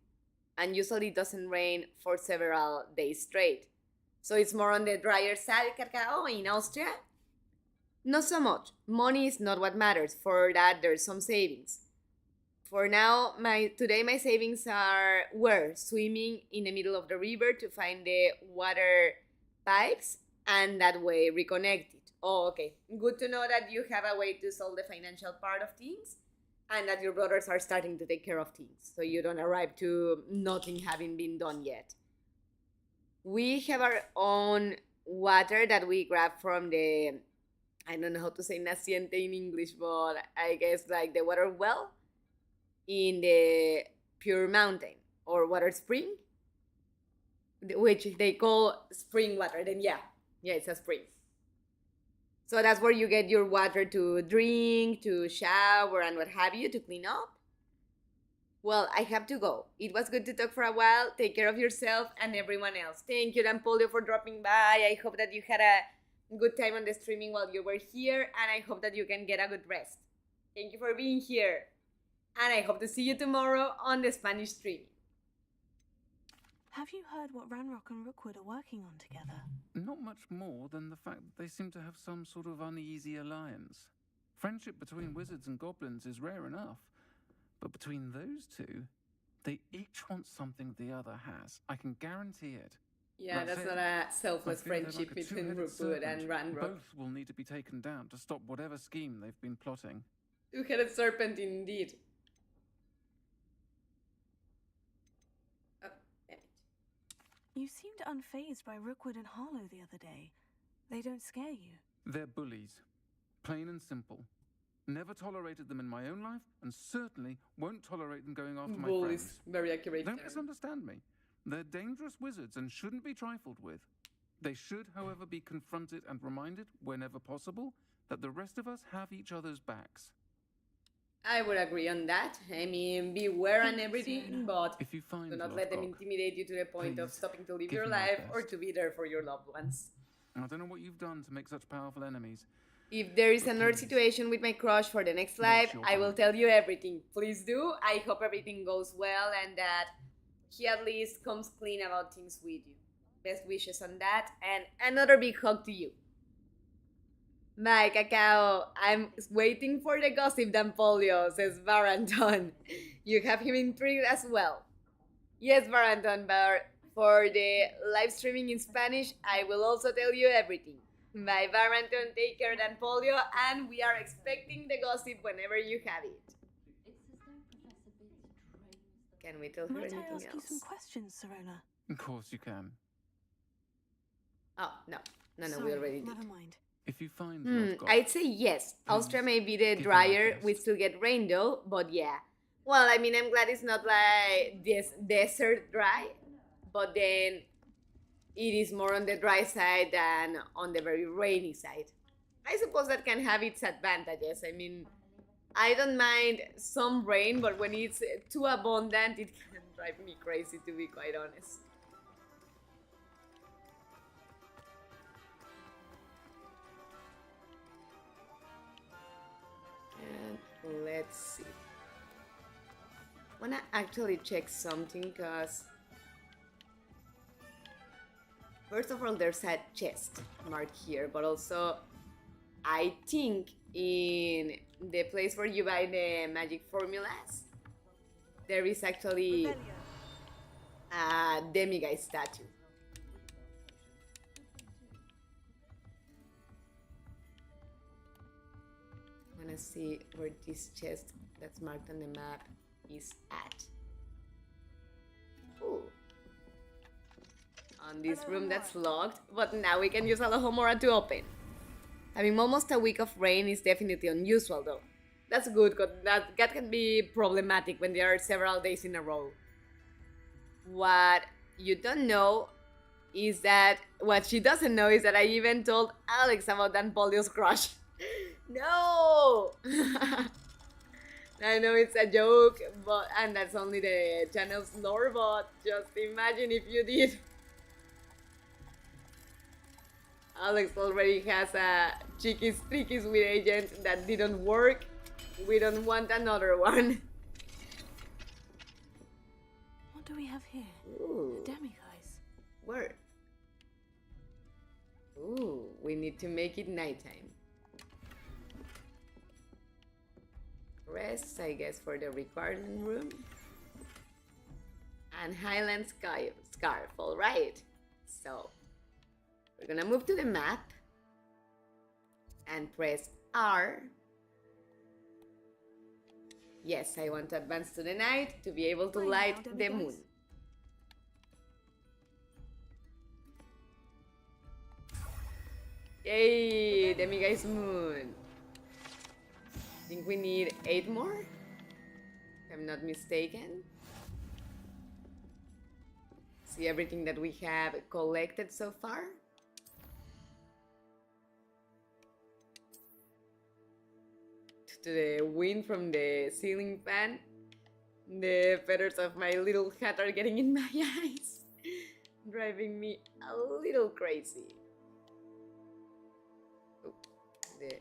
And usually it doesn't rain for several days straight. So it's more on the drier side, Cacao, in Austria? Not so much. Money is not what matters. For that, there's some savings. For now, today my savings were swimming in the middle of the river to find the water pipes and that way reconnect it. Oh, okay. Good to know that you have a way to solve the financial part of things and that your brothers are starting to take care of things so you don't arrive to nothing having been done yet. We have our own water that we grab from the, I don't know how to say naciente in English, but I guess like the water well in the Pure Mountain or water spring, which they call spring water. Then yeah, it's a spring. So that's where you get your water to drink, to shower, and what have you, to clean up. Well, I have to go. It was good to talk for a while. Take care of yourself and everyone else. Thank you, Polio, for dropping by. I hope that you had a good time on the streaming while you were here, and I hope that you can get a good rest. Thank you for being here, and I hope to see you tomorrow on the Spanish stream. Have you heard what Ranrock and Rookwood are working on together? Not much more than the fact that they seem to have some sort of uneasy alliance. Friendship between wizards and goblins is rare enough, but between those two, they each want something the other has. I can guarantee it. Yeah, that's not a selfless friendship like between two-headed Rookwood and serpent. Ranrock. Both will need to be taken down to stop whatever scheme they've been plotting. Two-headed serpent indeed. Oh, damn it. You seemed unfazed by Rookwood and Harlow the other day. They don't scare you. They're bullies. Plain and simple. Never tolerated them in my own life, and certainly won't tolerate them going after my Bullies, friends. very accurate. Don't misunderstand me. They're dangerous wizards and shouldn't be trifled with. They should, however, be confronted and reminded, whenever possible, that the rest of us have each other's backs. I would agree on that. I mean, beware and everything, but If you find do not let them Lovecock, intimidate you to the point of please stopping to live give your him my life or best. to be there for your loved ones. I don't know what you've done to make such powerful enemies. If there is But another please, situation with my crush for the next watch live, your I will back. tell you everything. Please do. I hope everything goes well and that he at least comes clean about things with you. Best wishes on that, and another big hug to you. Bye, Cacao. I'm waiting for the gossip, Polio, says Varanton. You have him intrigued as well. Yes, Varanton, but for the live streaming in Spanish, I will also tell you everything. Bye, Varanton. Take care, Polio, and we are expecting the gossip whenever you have it. Can we tell her Might I anything ask you some else? questions, Serona? Of course you can. Oh, no. No, Sorry, we already did. never mind. If you find Lovecock, I'd say yes. Austria may be the give him my drier. best. We still get rain though, but yeah. Well, I mean, I'm glad it's not like this desert dry, but then it is more on the dry side than on the very rainy side. I suppose that can have its advantages. I mean, I don't mind some rain, but when it's too abundant, it can drive me crazy, to be quite honest. And let's see. I wanna actually check something because first of all, there's a chest mark here, but also I think in the place where you buy the magic formulas, there is actually a demiguise statue. I wanna see where this chest that's marked on the map is at. Ooh. On this room that's locked, but now we can use Alohomora to open. Having almost a week of rain is definitely unusual though. That's good, because that can be problematic when there are several days in a row. What you don't know is that, what she doesn't know is that I even told Alex about that Polio's crush. No! I know it's a joke, but and that's only the channel's lore, but just imagine if you did. Alex already has a Chiquis Triquis with agent that didn't work. We don't want another one. What do we have here? Ooh. A demiguise. Where? Ooh, we need to make it nighttime. Rest, I guess, for the requirement room. And Highland Scarf, alright. So, we're gonna move to the map and press R. Yes, I want to advance to the night to be able to light the moon. Yay, demiguise moon. I think we need 8 more, if I'm not mistaken. See everything that we have collected so far. To the wind from the ceiling fan, the feathers of my little hat are getting in my eyes, driving me a little crazy. Oh, the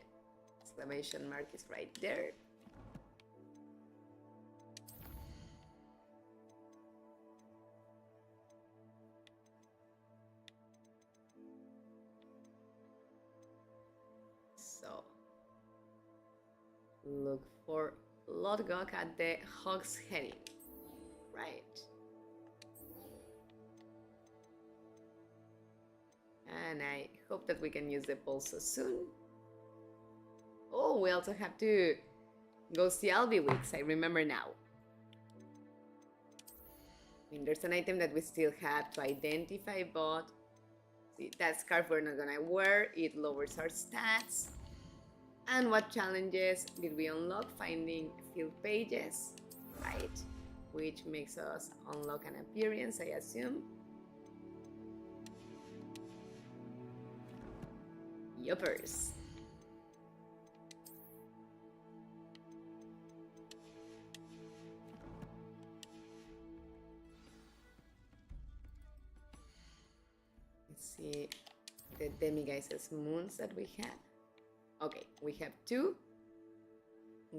exclamation mark is right there. So, look for Lodgok at the Hog's Head. Right. And I hope that we can use the pulse soon. Oh, we also have to go see Albiwix, I remember now. I mean, there's an item that we still have to identify, but see, that scarf we're not gonna wear, it lowers our stats. And what challenges did we unlock? Finding field pages, right? Which makes us unlock an appearance, I assume. Yuppers. Let's see the demiguises moons that we have. Okay, we have 2.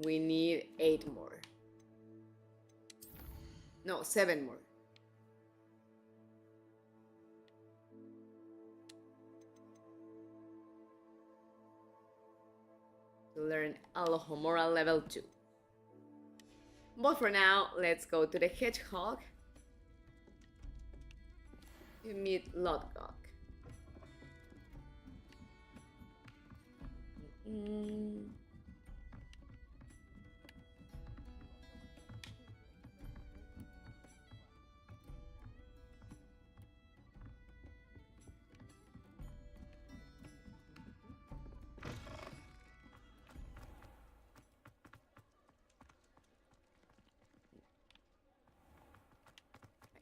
We need 8 more. No, 7 more. To learn Alohomora level 2. But for now, let's go to the hedgehog to meet Lodgok.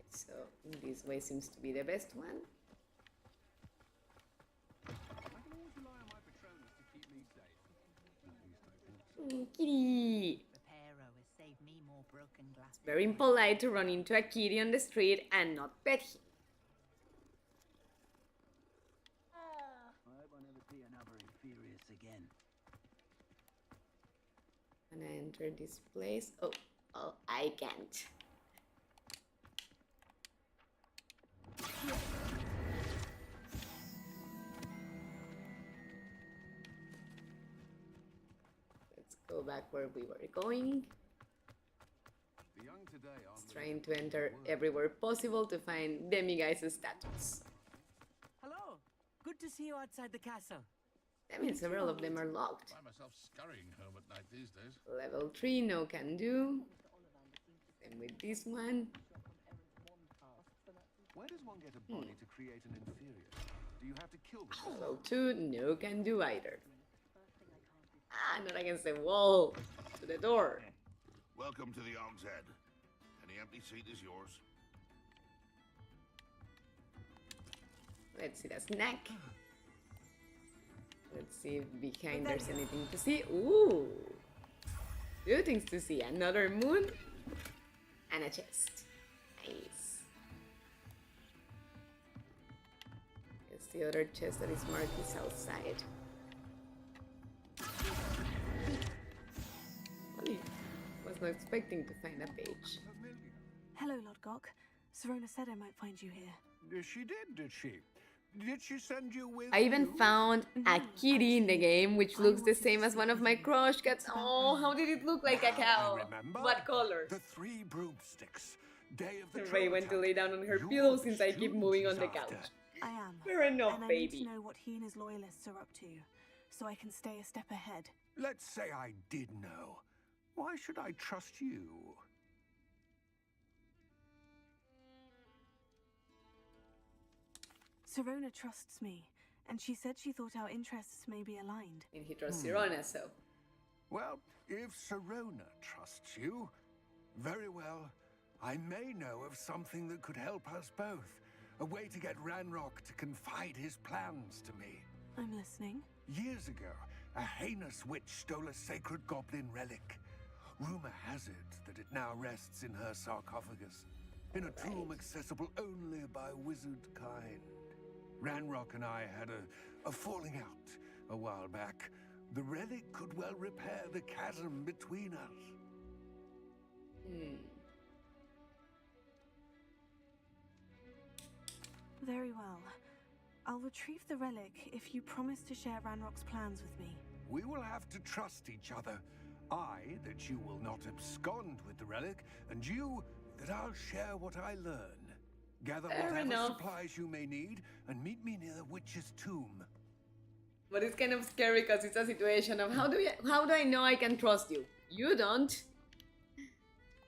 So this way seems to be the best one. Kitty! It's very impolite to run into a kitty on the street and not pet him. I hope I never see another inferious again. Can I enter this place? Oh, I can't. Let's go back where we were going. The young to It's trying to enter everywhere possible to find demiguise statues. Hello. Good to see you outside the castle. I mean, several of them are locked. Find myself scurrying home at night these days. Level 3, no can do. Same with this one. Where does one get a body to create an inferior? Do you have to kill the person? Level 2, no can do either. Ah, not against the wall. To the door. Welcome to the Hogshead. Any empty seat is yours. Let's see the snack. Let's see if behind there's anything to see. Ooh! Two things to see. Another moon and a chest. Nice. It's the other chest that is marked is outside. Funny. Was not expecting to find a page. Hello, Lodgok. Serona said I might find you here. She did she? Did she send you with I even found a kitty in the game which looks the same as one of my crush cats. Oh, how did it look like a cow? Remember? What color? The 3 broomsticks. Day of the Ray went to lay down on her pillow since I keep moving on the couch. I am. Fair enough, and I baby. need to know what he and his loyalists are up to, so I can stay a step ahead. Let's say I did know. Why should I trust you? Serona trusts me, and she said she thought our interests may be aligned. And he trusts Sirona, so. Well, if Serona trusts you, very well. I may know of something that could help us both. A way to get Ranrock to confide his plans to me. I'm listening. Years ago, a heinous witch stole a sacred goblin relic. Rumor has it that it now rests in her sarcophagus, in a tomb accessible only by wizard kind. Ranrock and I had a falling out a while back. The relic could well repair the chasm between us. Very well. I'll retrieve the relic if you promise to share Ranrock's plans with me. We will have to trust each other. I, that you will not abscond with the relic, and you, that I'll share what I learn. Gather Fair whatever enough. supplies you may need, and meet me near the witch's tomb. But it's kind of scary because it's a situation of how do I know I can trust you? You don't.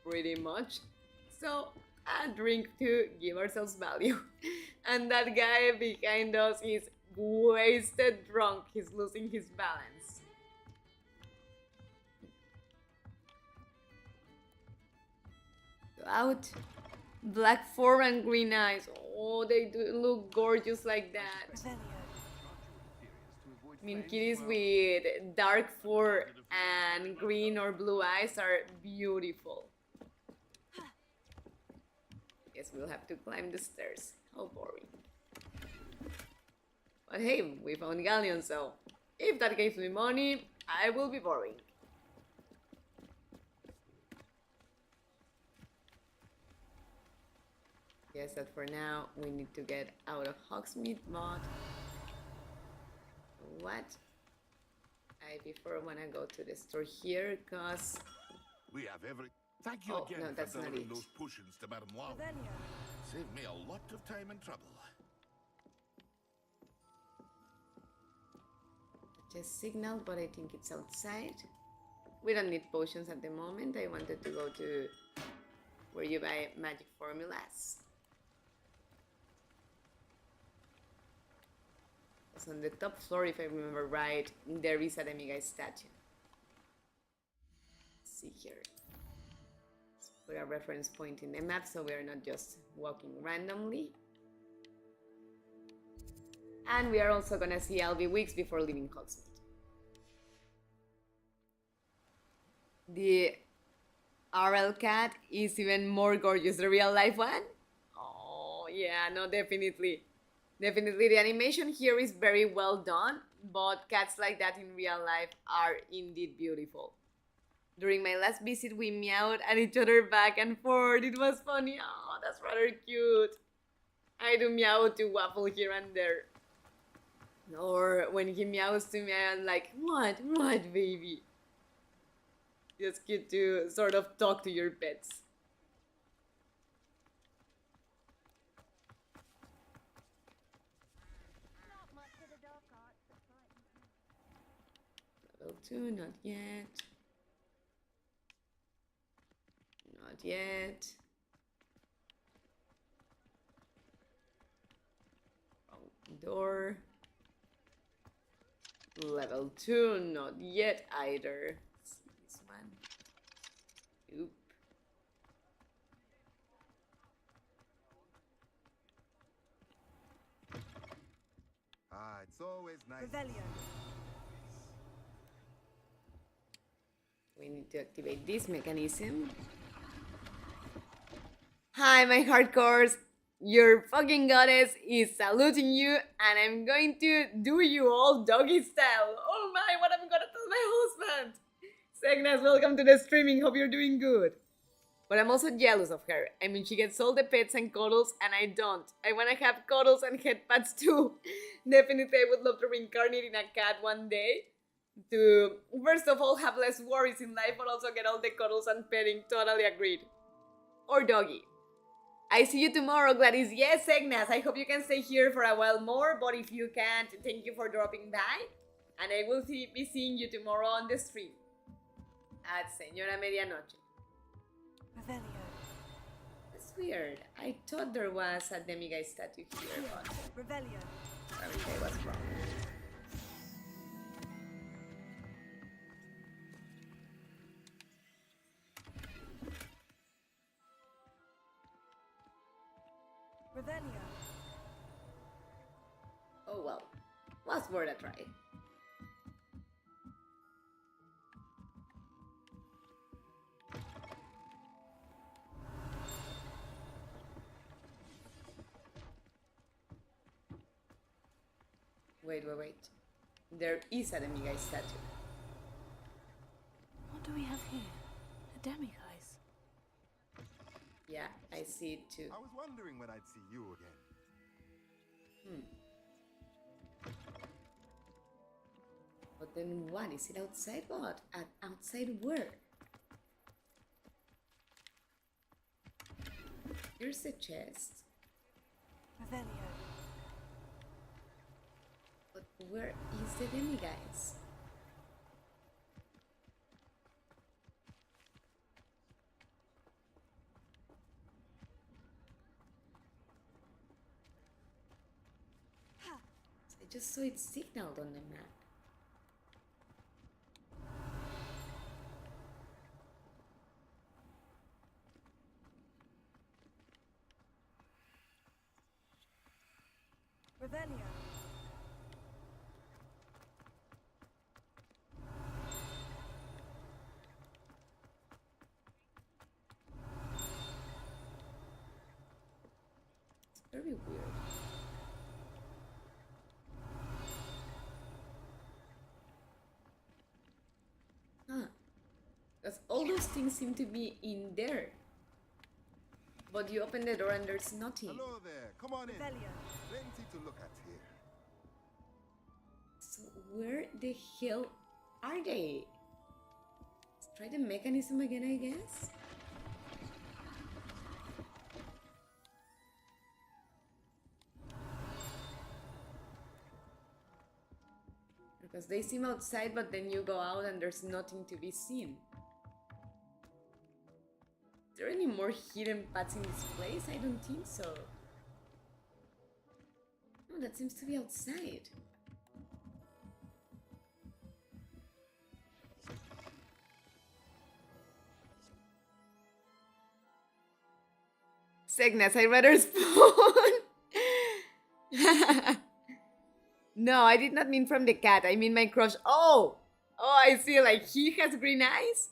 Pretty much. So, a drink to give ourselves value. And that guy behind us is wasted drunk. He's losing his balance. Out. Black fur and green eyes. Oh, they do look gorgeous like that. Revelio. I mean, kitties with dark fur and green or blue eyes are beautiful. Guess we'll have to climb the stairs. How boring. But hey, we found Galleon, so if that gives me money, I will be boring. Guess that for now we need to get out of Hogsmeade mod. What? Before I wanna go to the store here, cause We have every... Thank you Oh, again no, for that's not delivering it. those potions to Madame Lau. Revelio. Saved me a lot of time and trouble. just signal, but I think it's outside. We don't need potions at the moment. I wanted to go to where you buy magic formulas. So on the top floor, if I remember right, there is a demiguise statue. Let's see here. Let's put a reference point in the map so we are not just walking randomly. And we are also gonna see Albi weeks before leaving Hogsmeade. The RL cat is even more gorgeous. The real life one? Oh, yeah, no, definitely. Definitely, the animation here is very well done, but cats like that in real life are indeed beautiful. During my last visit, we meowed at each other back and forth. It was funny. Oh, that's rather cute. I do meow to Waffle here and there. Or when he meows to me, I'm like, what, baby? Just cute to sort of talk to your pets. Level 2, not yet. Not yet. Wrong door. Level 2, not yet either. Let's see this one. Oop. Ah, it's always nice. Revelio. We need to activate this mechanism. Hi, my hardcores. Your fucking goddess is saluting you, and I'm going to do you all doggy style. Oh my, what I'm gonna tell my husband. Segnas, welcome to the streaming. Hope you're doing good. But I'm also jealous of her. I mean, she gets all the pets and cuddles, and I don't. I wanna have cuddles and head pats too. Definitely, I would love to reincarnate in a cat one day. To, first of all, have less worries in life, but also get all the cuddles and petting. Totally agreed. Or doggy. I see you tomorrow, Gladys. Yes, Egnas. I hope you can stay here for a while more, but if you can't, thank you for dropping by. And I will be seeing you tomorrow on the stream. At Señora Medianoche. Revelio. That's weird. I thought there was a demiguise statue here, but Revelio. apparently I was wrong. Revelio. Oh well. Was worth a try. Wait. There is a demiguise statue. What do we have here? A demiguise. Yeah, I see it too. I was wondering when I'd see you again. But then what? Is it outside what? Outside where? Here's the chest. Revelio. But where is the demiguise? I just saw it signaled on the map. Revelio. It's very weird. Huh. Because all those things seem to be in there. But you open the door and there's nothing. Hello there. Come on in. Revelio. Plenty to look at here. So where the hell are they? Let's try the mechanism again, I guess. Because they seem outside, but then you go out and there's nothing to be seen. Is there any more hidden paths in this place? I don't think so. No, that seems to be outside. Segnas, I'd rather spawn. No, I did not mean from the cat. I mean my crush. Oh, I see. Like he has green eyes.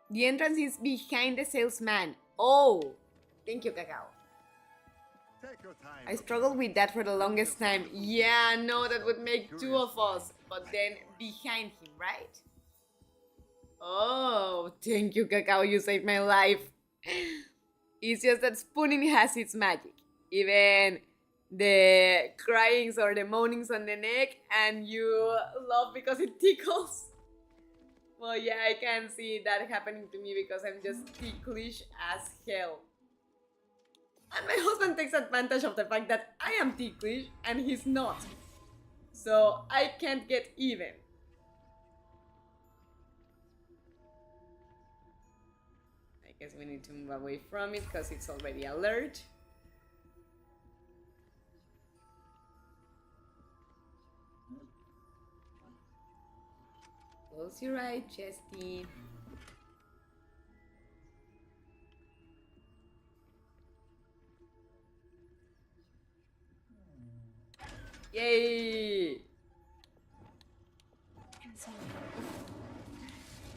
The entrance is behind the salesman. Oh, thank you, Cacao. Take your time. I struggled with that for the longest time. Yeah, no, that would make two of us. But then behind him, right? Oh, thank you, Cacao. You saved my life. It's just that spooning has its magic. Even the cryings or the moanings on the neck, and you love because it tickles. Well, yeah, I can see that happening to me because I'm just ticklish as hell. And my husband takes advantage of the fact that I am ticklish and he's not. So I can't get even. I guess we need to move away from it because it's already alert. Close your eye, Chesty. Yay! Insane.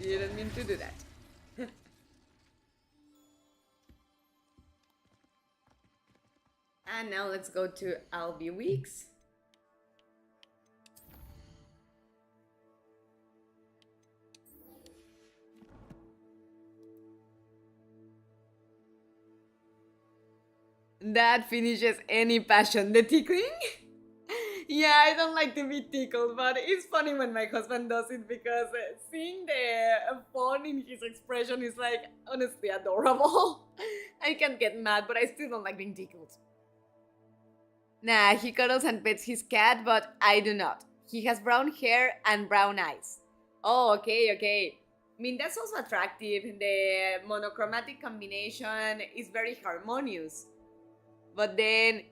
Didn't mean to do that. And now let's go to Albi Weeks. That finishes any passion. The tickling? Yeah, I don't like to be tickled, but it's funny when my husband does it because seeing the fun in his expression is like honestly adorable. I can get mad, but I still don't like being tickled. Nah, he cuddles and pets his cat, but I do not. He has brown hair and brown eyes. Oh, okay. I mean, that's also attractive. The monochromatic combination is very harmonious. But then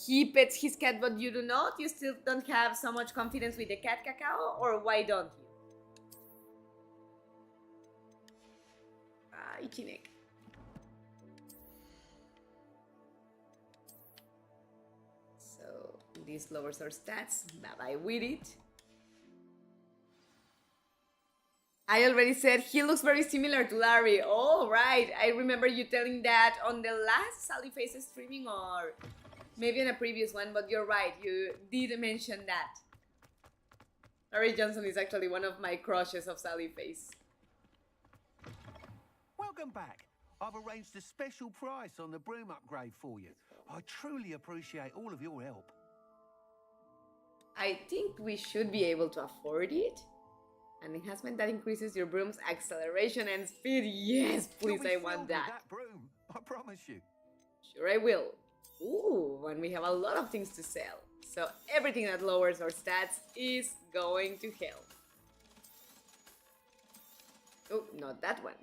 he pets his cat, but you do not? You still don't have so much confidence with the cat, Cacao? Or why don't you? Ah, itchy neck. So, this lowers our stats. Bye-bye with it. I already said he looks very similar to Larry. Oh, right. I remember you telling that on the last Sally Faces streaming or maybe in a previous one, but you're right. You did mention that. Larry Johnson is actually one of my crushes of Sally Face. Welcome back. I've arranged a special price on the broom upgrade for you. I truly appreciate all of your help. I think we should be able to afford it. An enhancement that increases your broom's acceleration and speed. Yes, please, You'll be I want thrilled with that. that broom, I promise you. Sure, I will. Ooh, and we have a lot of things to sell. So everything that lowers our stats is going to hell. Oh, not that one.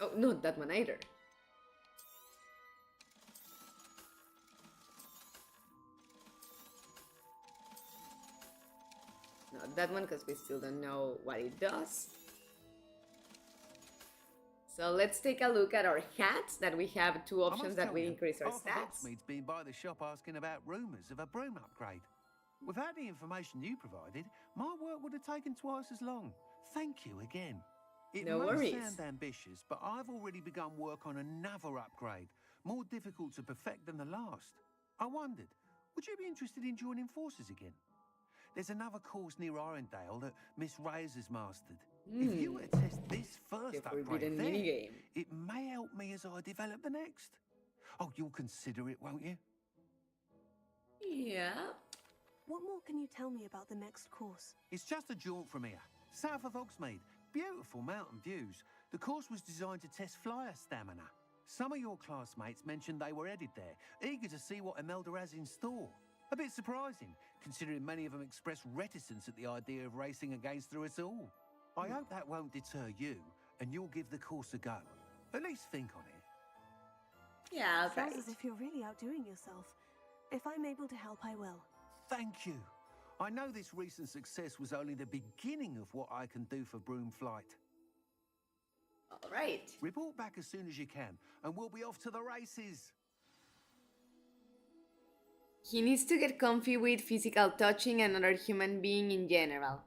Oh, not that one either. Not that one because we still don't know what it does. So let's take a look at our hats that we have two options that will increase our stats. Hogsmeade's been by the shop asking about rumours of a broom upgrade. Without the information you provided, my work would have taken twice as long. Thank you again. It No may worries. sound ambitious, but I've already begun work on another upgrade, more difficult to perfect than the last. I wondered, would you be interested in joining forces again? There's another course near Arendelle that Miss Reyes has mastered. If you were to test this first The upgrade forbidden there, minigame. it may help me as I develop the next. Oh, you'll consider it, won't you? Yeah. What more can you tell me about the next course? It's just a jaunt from here, south of Hogsmeade. Beautiful mountain views. The course was designed to test flyer stamina. Some of your classmates mentioned they were headed there, eager to see what Imelda has in store. A bit surprising, considering many of them expressed reticence at the idea of racing against her at all. I hope that won't deter you, and you'll give the course a go. At least think on it. Yeah, okay. Sounds as if you're really outdoing yourself. If I'm able to help, I will. Thank you. I know this recent success was only the beginning of what I can do for broom flight. All right. Report back as soon as you can, and we'll be off to the races. He needs to get comfy with physical touching another human being in general.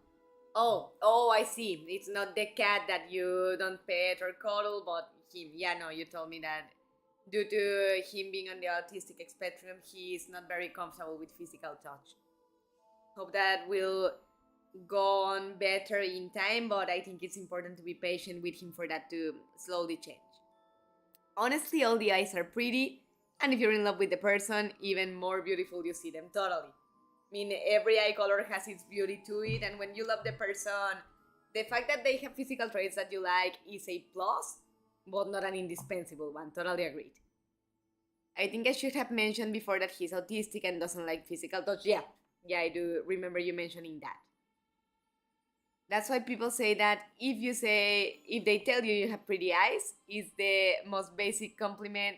Oh, I see. It's not the cat that you don't pet or cuddle, but him. Yeah, no, you told me that due to him being on the autistic spectrum, he is not very comfortable with physical touch. Hope that will go on better in time, but I think it's important to be patient with him for that to slowly change. Honestly, all the eyes are pretty, and if you're in love with the person, even more beautiful you see them, totally. I mean, every eye color has its beauty to it, and when you love the person, the fact that they have physical traits that you like is a plus, but not an indispensable one, totally agreed. I think I should have mentioned before that he's autistic and doesn't like physical touch. Yeah, I do remember you mentioning that. That's why people say that if they tell you have pretty eyes, is the most basic compliment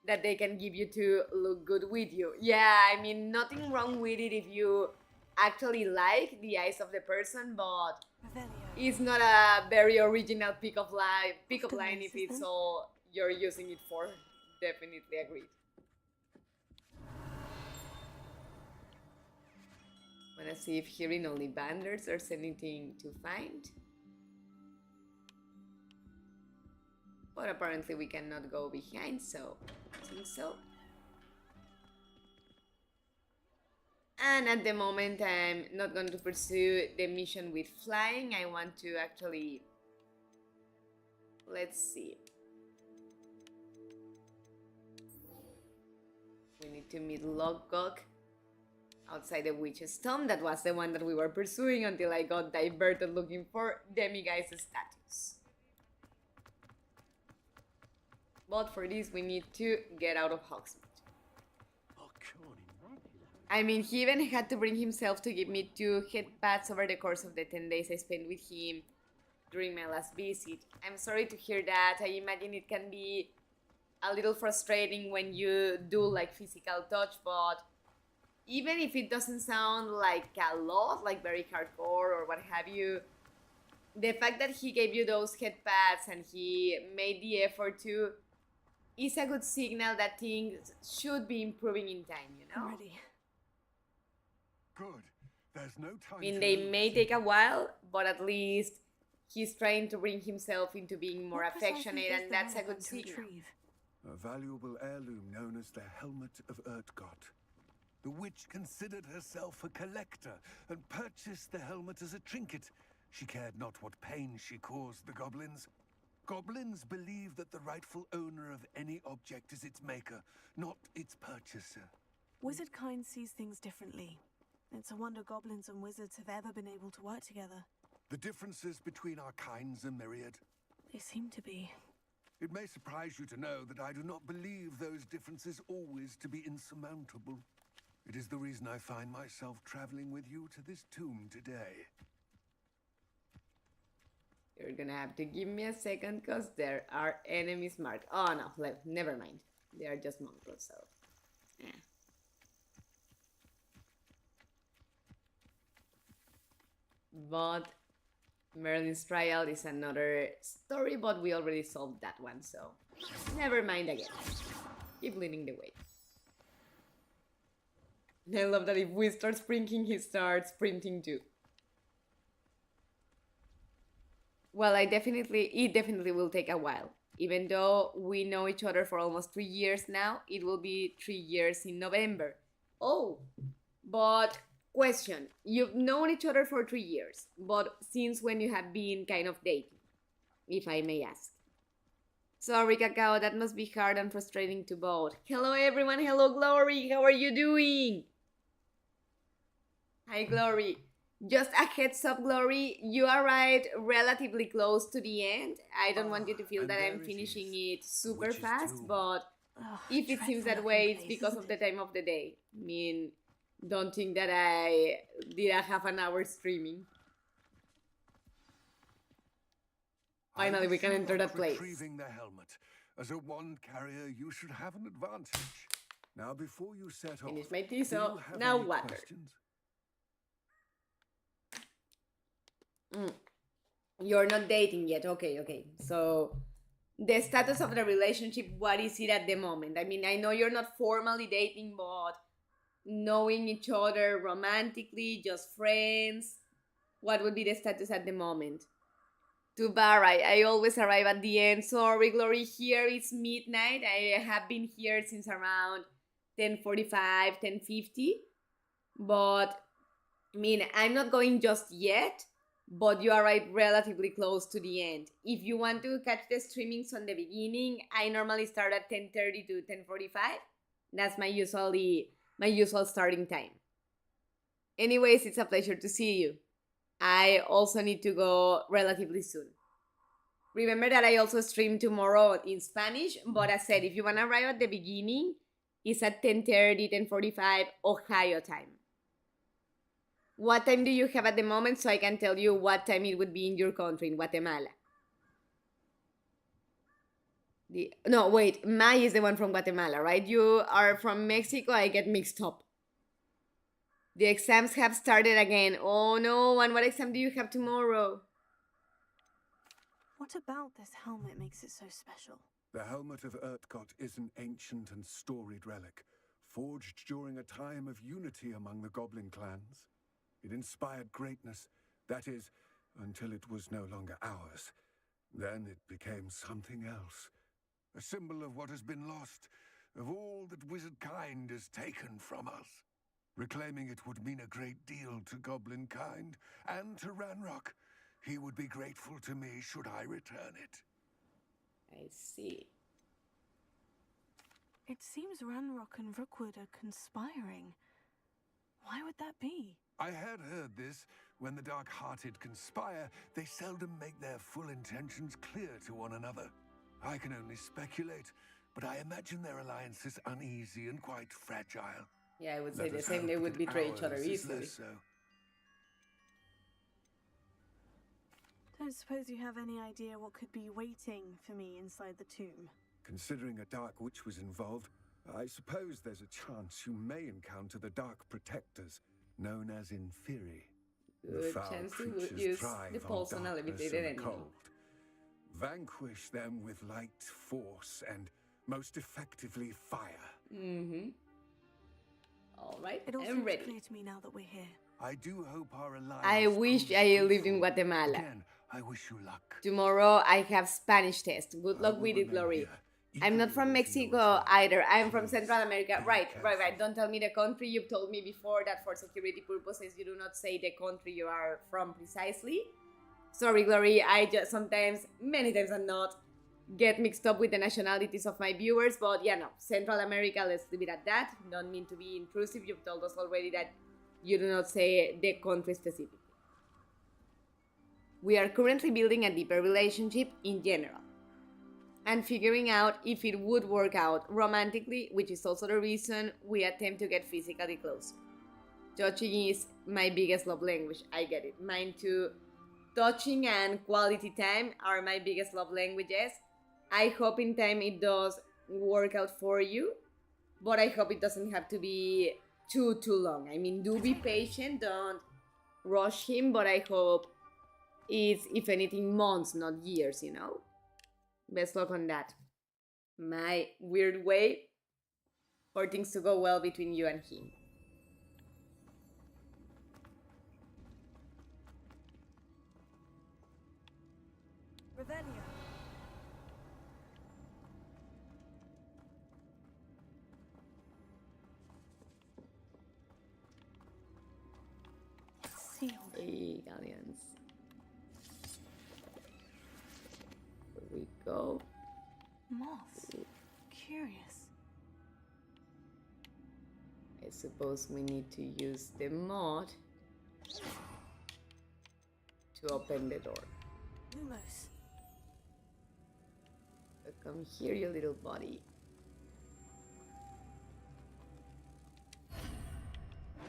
that they can give you to look good with you. Yeah, I mean, nothing wrong with it if you actually like the eyes of the person, but Revelio. it's not a very original pickup line if Nice, it's isn't it? all you're using it for. Definitely agreed. Wanna see if here in Ollivanders there's anything to find. But apparently we cannot go behind, so I think so. And at the moment I'm not going to pursue the mission with flying. I want to actually... Let's see. We need to meet Logok outside the Witch's Tomb. That was the one that we were pursuing until I got diverted looking for Demiguise statues. But for this we need to get out of Hogsmeade. I mean, he even had to bring himself to give me 2 head pats over the course of the 10 days I spent with him during my last visit. I'm sorry to hear that. I imagine it can be a little frustrating when you do like physical touch, but even if it doesn't sound like a lot, like very hardcore or what have you, the fact that he gave you those head pats and he made the effort to is a good signal that things should be improving in time, you know? I'm ready. Good. There's no time I mean, to they lose. may take a while, but at least he's trying to bring himself into being more What precisely affectionate, does and the that's a runner good want to signal. retrieve? A valuable heirloom known as the Helmet of Urtgott. The witch considered herself a collector and purchased the helmet as a trinket. She cared not what pain she caused the goblins. Goblins believe that the rightful owner of any object is its maker, not its purchaser. Wizard kind sees things differently. It's a wonder goblins and wizards have ever been able to work together. The differences between our kinds are myriad. They seem to be. It may surprise you to know that I do not believe those differences always to be insurmountable. It is the reason I find myself traveling with you to this tomb today. You're gonna have to give me a second because there are enemies marked. Oh no, never mind. They are just mongrels, so... yeah. But Merlin's trial is another story, but we already solved that one, so never mind again. Keep leading the way. And I love that if we start sprinting, he starts sprinting too. Well, it definitely will take a while. Even though we know each other for almost 3 years now, it will be 3 years in November. Oh, but question, you've known each other for 3 years, but since when you have been kind of dating, if I may ask? Sorry, Cacao, that must be hard and frustrating to both. Hello everyone, hello Glory, how are you doing? Hi Glory. Just a heads up, Glory, you arrived relatively close to the end. I don't want you to feel and that I'm there it finishing is, it super Witch's fast, Tomb. but Ugh, if it seems that dreadful way, looking it's place, because isn't of the it? time of the day. I mean, don't think that I did a half an hour streaming. Finally, I we can wish you enter luck that place. Retrieving the helmet. As a wand carrier, you should have an advantage. Now, before you set off, Finish my tea, do so you have now any water. questions? You're not dating yet. Okay. So, the status of the relationship, what is it at the moment? I mean, I know you're not formally dating, but knowing each other romantically, just friends, what would be the status at the moment? To Barry, I always arrive at the end. Sorry, Glory, here it's midnight. I have been here since around 10:45, 10:50. But, I mean, I'm not going just yet, but you arrive relatively close to the end. If you want to catch the streamings on the beginning, I normally start at 10:30 to 10:45. That's my usual starting time. Anyways, it's a pleasure to see you. I also need to go relatively soon. Remember that I also stream tomorrow in Spanish, but as said, if you want to arrive at the beginning, is at 10:30, 10:45 Ohio time. What time do you have at the moment so I can tell you what time it would be in your country, in Guatemala? No, wait, Mai is the one from Guatemala, right? You are from Mexico, I get mixed up. The exams have started again. Oh no, and what exam do you have tomorrow? What about this helmet makes it so special? The helmet of Urtkot is an ancient and storied relic, forged during a time of unity among the goblin clans. It inspired greatness, that is, until it was no longer ours. Then it became something else. A symbol of what has been lost, of all that wizard kind is taken from us. Reclaiming it would mean a great deal to goblin kind and to Ranrock. He would be grateful to me should I return it. I see. It seems Ranrock and Rookwood are conspiring. Why would that be? I had heard this. When the dark-hearted conspire, they seldom make their full intentions clear to one another. I can only speculate, but I imagine their alliance is uneasy and quite fragile. Yeah, I would say Let the us same. hope They would that betray each other ours is easily. less so. Don't suppose you have any idea what could be waiting for me inside the tomb? Considering a dark witch was involved, I suppose there's a chance you may encounter the Dark Protectors, known as Inferi. The Good foul chance to creatures use thrive the on pulse on a darkness levitated and the enemy. cold. Vanquish them with light, force, and most effectively fire. Mm-hmm. All right, It all I'm seems ready. clear to me now that we're here. I do hope our alliance I wish proves I lived in fruitful. Guatemala. Again, I wish you luck. Tomorrow I have Spanish test. Good I luck will with it, remain Glory. here, I'm not eagerly from awaiting your Mexico return. either. I'm from Please, Central America. be Right. careful. Don't tell me the country. You've told me before that for security purposes you do not say the country you are from precisely. Sorry, Glory. I just sometimes, many times I'm not, get mixed up with the nationalities of my viewers. But yeah, no. Central America, let's leave it at that. Don't mean to be intrusive. You've told us already that you do not say the country specifically. We are currently building a deeper relationship in general and figuring out if it would work out romantically, which is also the reason we attempt to get physically closer. Touching is my biggest love language, I get it. Mine too. Touching and quality time are my biggest love languages. I hope in time it does work out for you, but I hope it doesn't have to be too long. I mean, do be patient, don't rush him, but I hope it's, if anything, months, not years, you know? Best luck on that. My weird way for things to go well between you and him. Revelio. Sealed. Hey, galleons. Here we go. Moss. Curious. I suppose we need to use the mod to open the door. Lumos. So come here, you little buddy.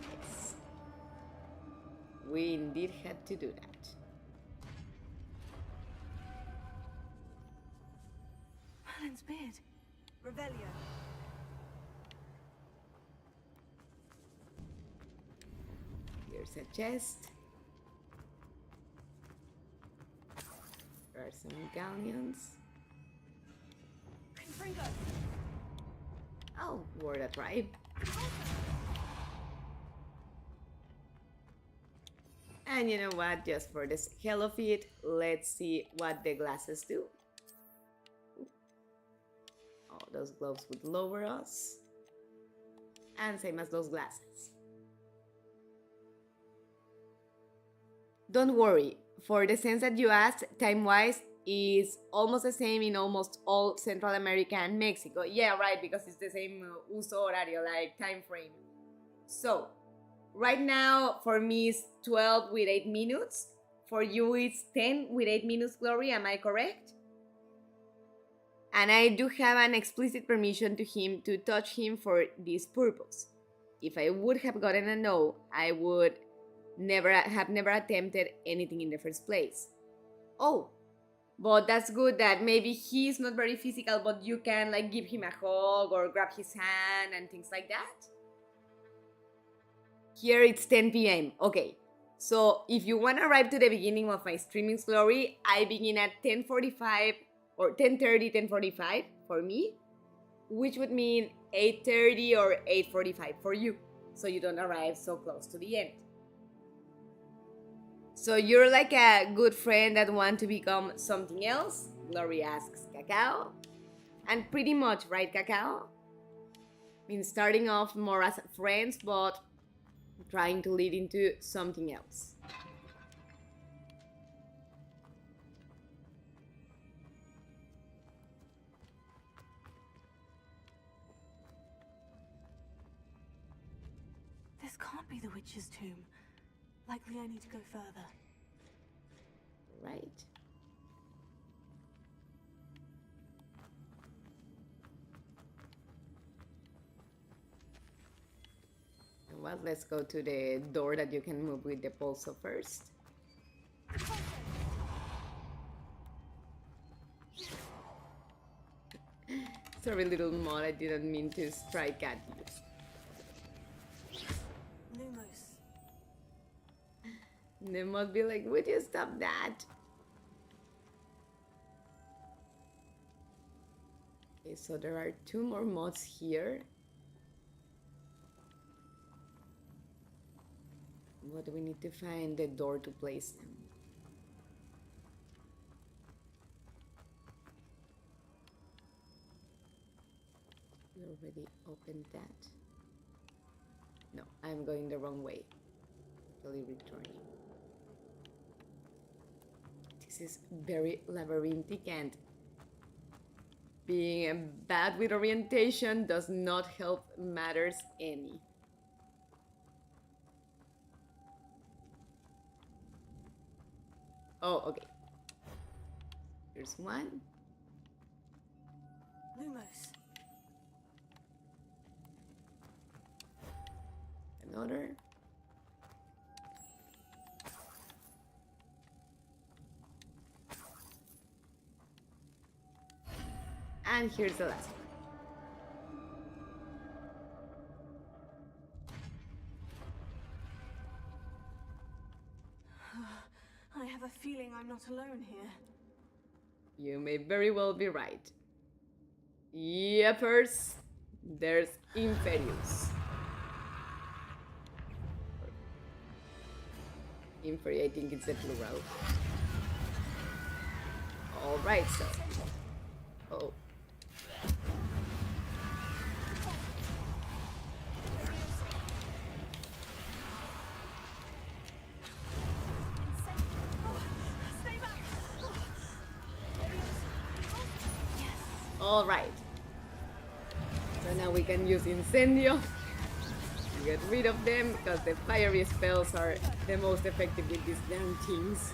Yes. We indeed had to do that. Merlin's beard. Revelio. Here's a chest. There are some galleons. Confringo. Oh, word a tribe. And you know what? Just for the hell of it, let's see what the glasses do. Oh, those gloves would lower us. And same as those glasses. Don't worry, for the sense that you asked, time-wise is almost the same in almost all Central America and Mexico. Yeah, right, because it's the same uso horario, like time frame. So, right now for me it's 12 with 8 minutes. For you it's 10 with 8 minutes, Glory, am I correct? And I do have an explicit permission to him to touch him for this purpose. If I would have gotten a no, I would never attempted anything in the first place. Oh, but that's good that maybe he's not very physical, but you can like give him a hug or grab his hand and things like that. Here it's 10 p.m. Okay, so if you want to arrive to the beginning of my streaming glory, I begin at 10:45 or 10:30, 10:45 for me, which would mean 8:30 or 8:45 for you, so you don't arrive so close to the end. So you're like a good friend that want to become something else? Glory asks Cacao. And pretty much, right, Cacao? I mean, starting off more as friends, but trying to lead into something else. This can't be the witch's tomb. Likely I need to go further. Right. Well, let's go to the door that you can move with the pulso first. Sorry, little mod, I didn't mean to strike at you. Lumos. They must be like, would you stop that? Okay, so there are 2 more mods here. What do we need to find? The door to place them. We already opened that. No, I'm going the wrong way. Really returning. This is very labyrinthic, and being bad with orientation does not help matters any. Oh, okay. Here's one. Lumos. Another. And here's the last one. I have a feeling I'm not alone here. You may very well be right. Yepers, there's Inferius. Inferi, I think it's the plural. Alright, so. Oh. All right. So now we can use Incendio to get rid of them, because the fiery spells are the most effective with these damn things.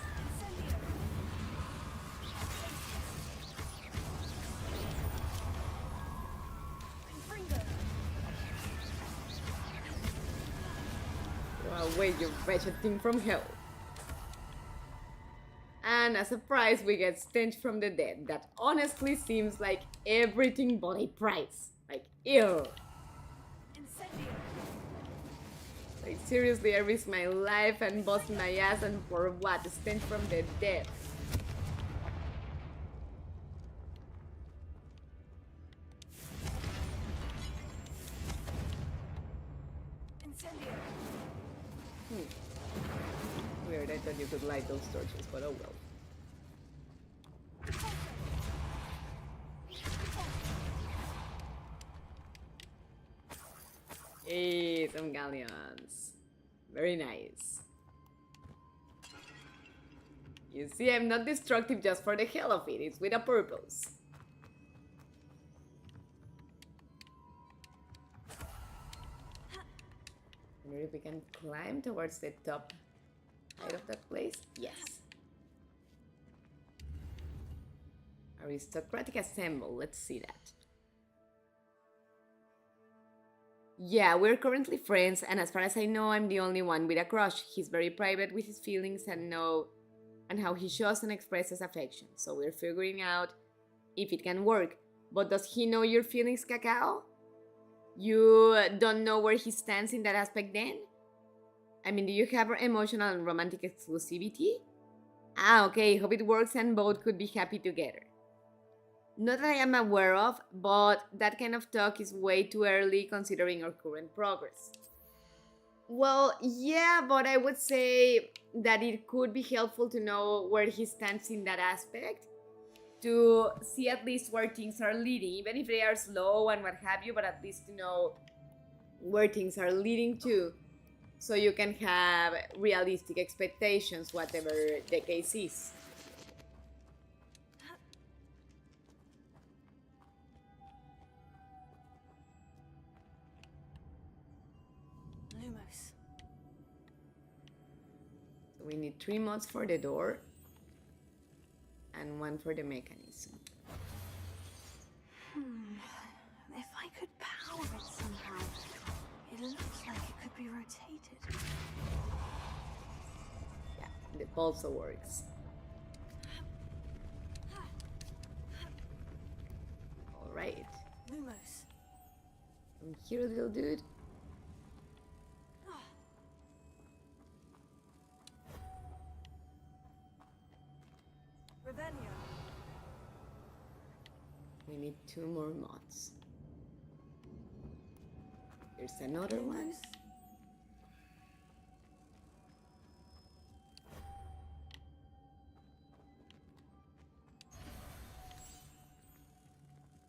Throw away, you wretched thing from hell. And as a prize, we get Stench from the Dead. That honestly seems like everything but a prize. Like, ew. Like, seriously, I risk my life and bust my ass, and for what? Stench from the Dead. Weird, I thought you could light those torches, but oh well. Hey, some galleons. Very nice. You see, I'm not destructive just for the hell of it. It's with a purpose. Maybe we can climb towards the top height of that place? Yes. Are Aristocratic assemble. Let's see that. Yeah, we're currently friends, and as far as I know, I'm the only one with a crush. He's very private with his feelings and how he shows and expresses affection. So we're figuring out if it can work. But does he know your feelings, Cacao? You don't know where he stands in that aspect then? I mean, do you have emotional and romantic exclusivity? Ah, okay, hope it works and both could be happy together. Not that I am aware of, but that kind of talk is way too early considering our current progress. Well, yeah, but I would say that it could be helpful to know where he stands in that aspect, to see at least where things are leading, even if they are slow and what have you, but at least to know where things are leading to, so you can have realistic expectations, whatever the case is. Lumos. So we need 3 mods for the door and 1 for the mechanism. If I could power it somehow, it looks like it could be rotated. Yeah, the pulsar works. Alright. Lumos. Come here, little dude. Revenio. We need 2 more mods. There's another one.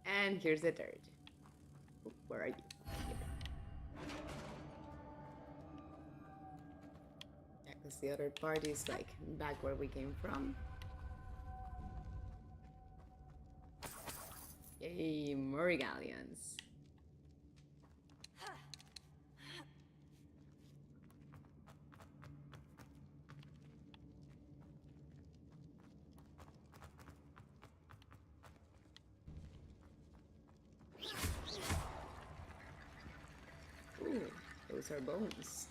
And here's the third. Ooh, where are you? Here. Yeah, because the other part is like back where we came from. Yay, more galleons. Ooh, those are bones.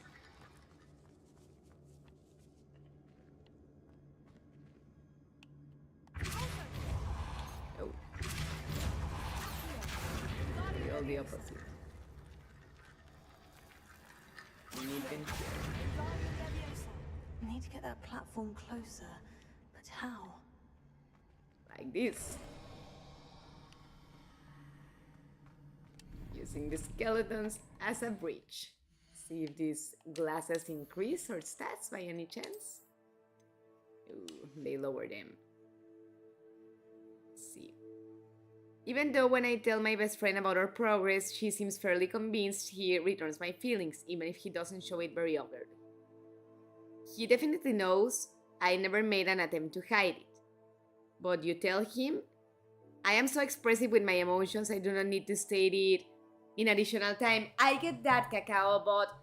Oh. All the opposite. We need them here. Need to get that platform closer, but how? Like this. Using the skeletons as a bridge. See if these glasses increase our stats by any chance. Ooh, they lower them. Let's see. Even though when I tell my best friend about our progress, she seems fairly convinced he returns my feelings, even if he doesn't show it very overtly. He definitely knows I never made an attempt to hide it. But you tell him, I am so expressive with my emotions, I do not need to state it in additional time. I get that, Cacao, but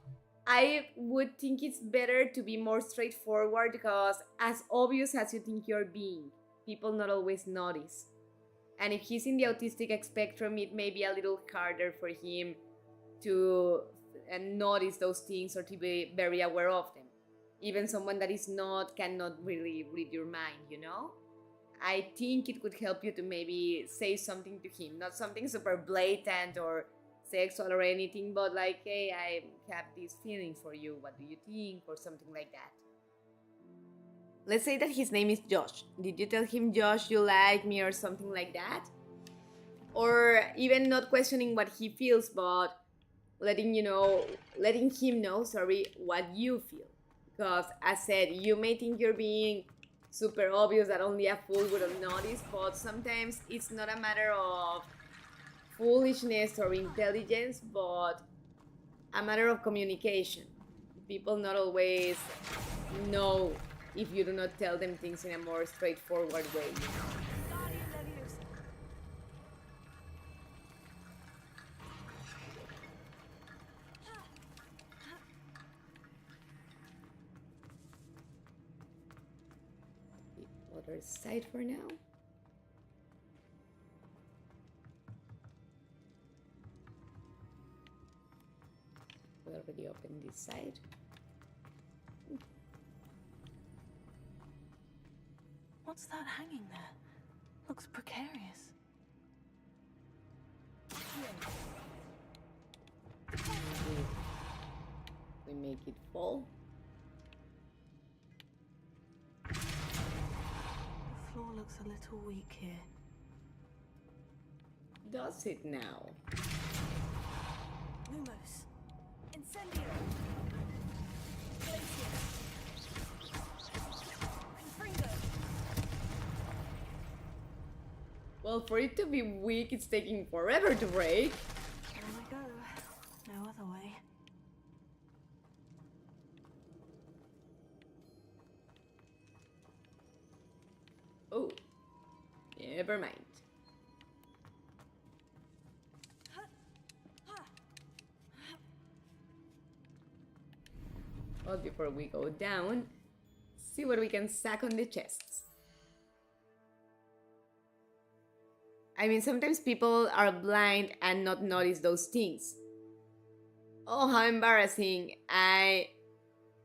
I would think it's better to be more straightforward because as obvious as you think you're being, people not always notice. And if he's in the autistic spectrum, it may be a little harder for him to notice those things or to be very aware of them. Even someone that is not, cannot really read your mind, you know? I think it could help you to maybe say something to him, not something super blatant or sexual or anything, but like, hey, I have this feeling for you, what do you think, or something like that. Let's say that his name is Josh. Did you tell him, Josh, you like me, or something like that? Or even not questioning what he feels, but letting him know, what you feel. Because as said, you may think you're being super obvious that only a fool would have noticed, but sometimes it's not a matter of foolishness or intelligence, but a matter of communication. People not always know if you do not tell them things in a more straightforward way, you know? The other side for now. already opened this side. What's that hanging there? Looks precarious. We make it fall. The floor looks a little weak here. Does it now? Lumos. Incendio. Glacier. Confringo. Well, for it to be weak, it's taking forever to break. There we go. No other way. Oh, never mind. Well, before we go down, see what we can sack on the chests. I mean, sometimes people are blind and not notice those things. Oh, how embarrassing. I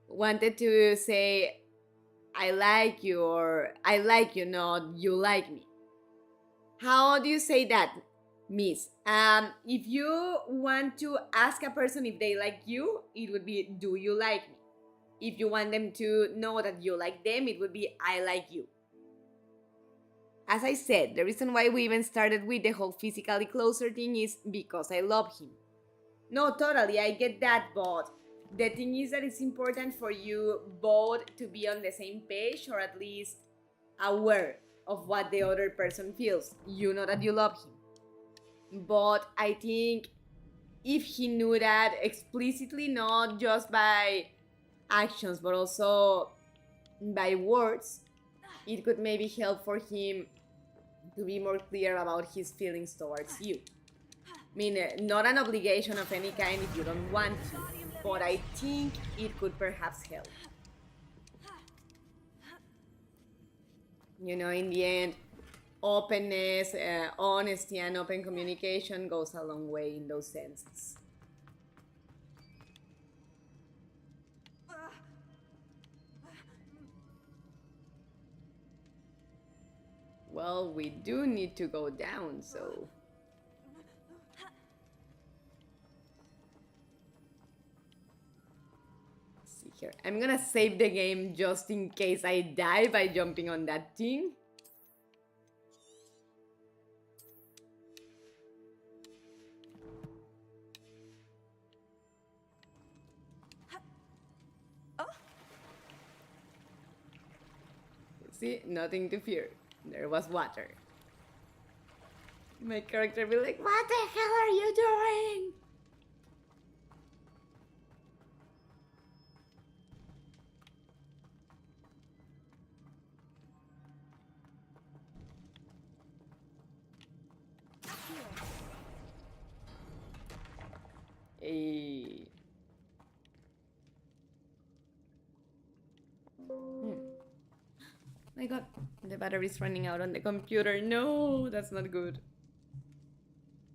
wanted to say, I like you, or I like you, not you like me. How do you say that, miss? If you want to ask a person if they like you, it would be, do you like me? If you want them to know that you like them, it would be, I like you. As I said, the reason why we even started with the whole physically closer thing is because I love him. No, totally, I get that, but the thing is that it's important for you both to be on the same page, or at least aware of what the other person feels. You know that you love him. But I think if he knew that explicitly, not just by actions, but also by words, it could maybe help for him to be more clear about his feelings towards you. I mean, not an obligation of any kind if you don't want to, but I think it could perhaps help. You know, in the end, openness, honesty, and open communication goes a long way in those senses. Well, we do need to go down, so... Let's see here. I'm gonna save the game just in case I die by jumping on that thing. See, nothing to fear. There was water. My character will be like, what the hell are you doing? Hey. My god, the battery's running out on the computer. No, that's not good.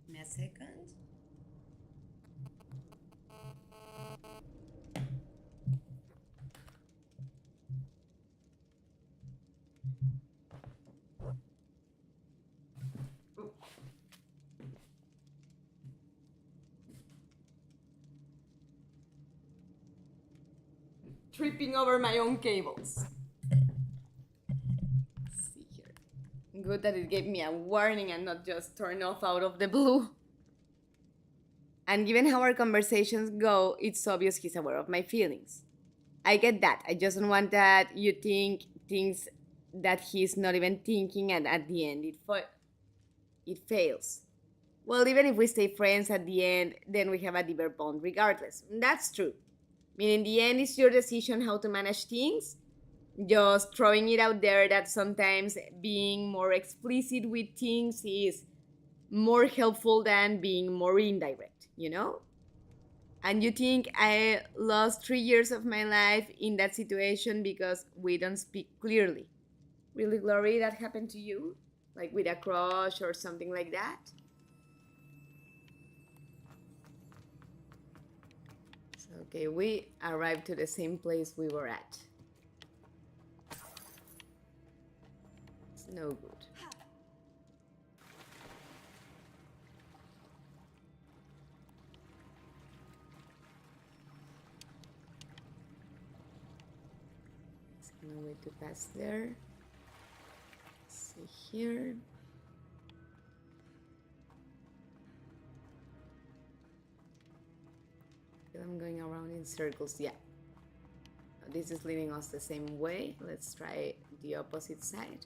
In a second. Tripping over my own cables. Good that it gave me a warning and not just turn off out of the blue. And given how our conversations go, it's obvious he's aware of my feelings. I get that. I just don't want that you think things that he's not even thinking, and at the end it fails. Well, even if we stay friends at the end, then we have a deeper bond regardless. That's true. I mean, in the end, it's your decision how to manage things. Just throwing it out there that sometimes being more explicit with things is more helpful than being more indirect, you know? And you think I lost 3 years of my life in that situation because we don't speak clearly. Really, Glory, that happened to you? Like with a crush or something like that? So Okay, we arrived to the same place we were at. It's no good. There's no way to pass there. Let's see here. I'm going around in circles. Yeah. This is leading us the same way. Let's try the opposite side.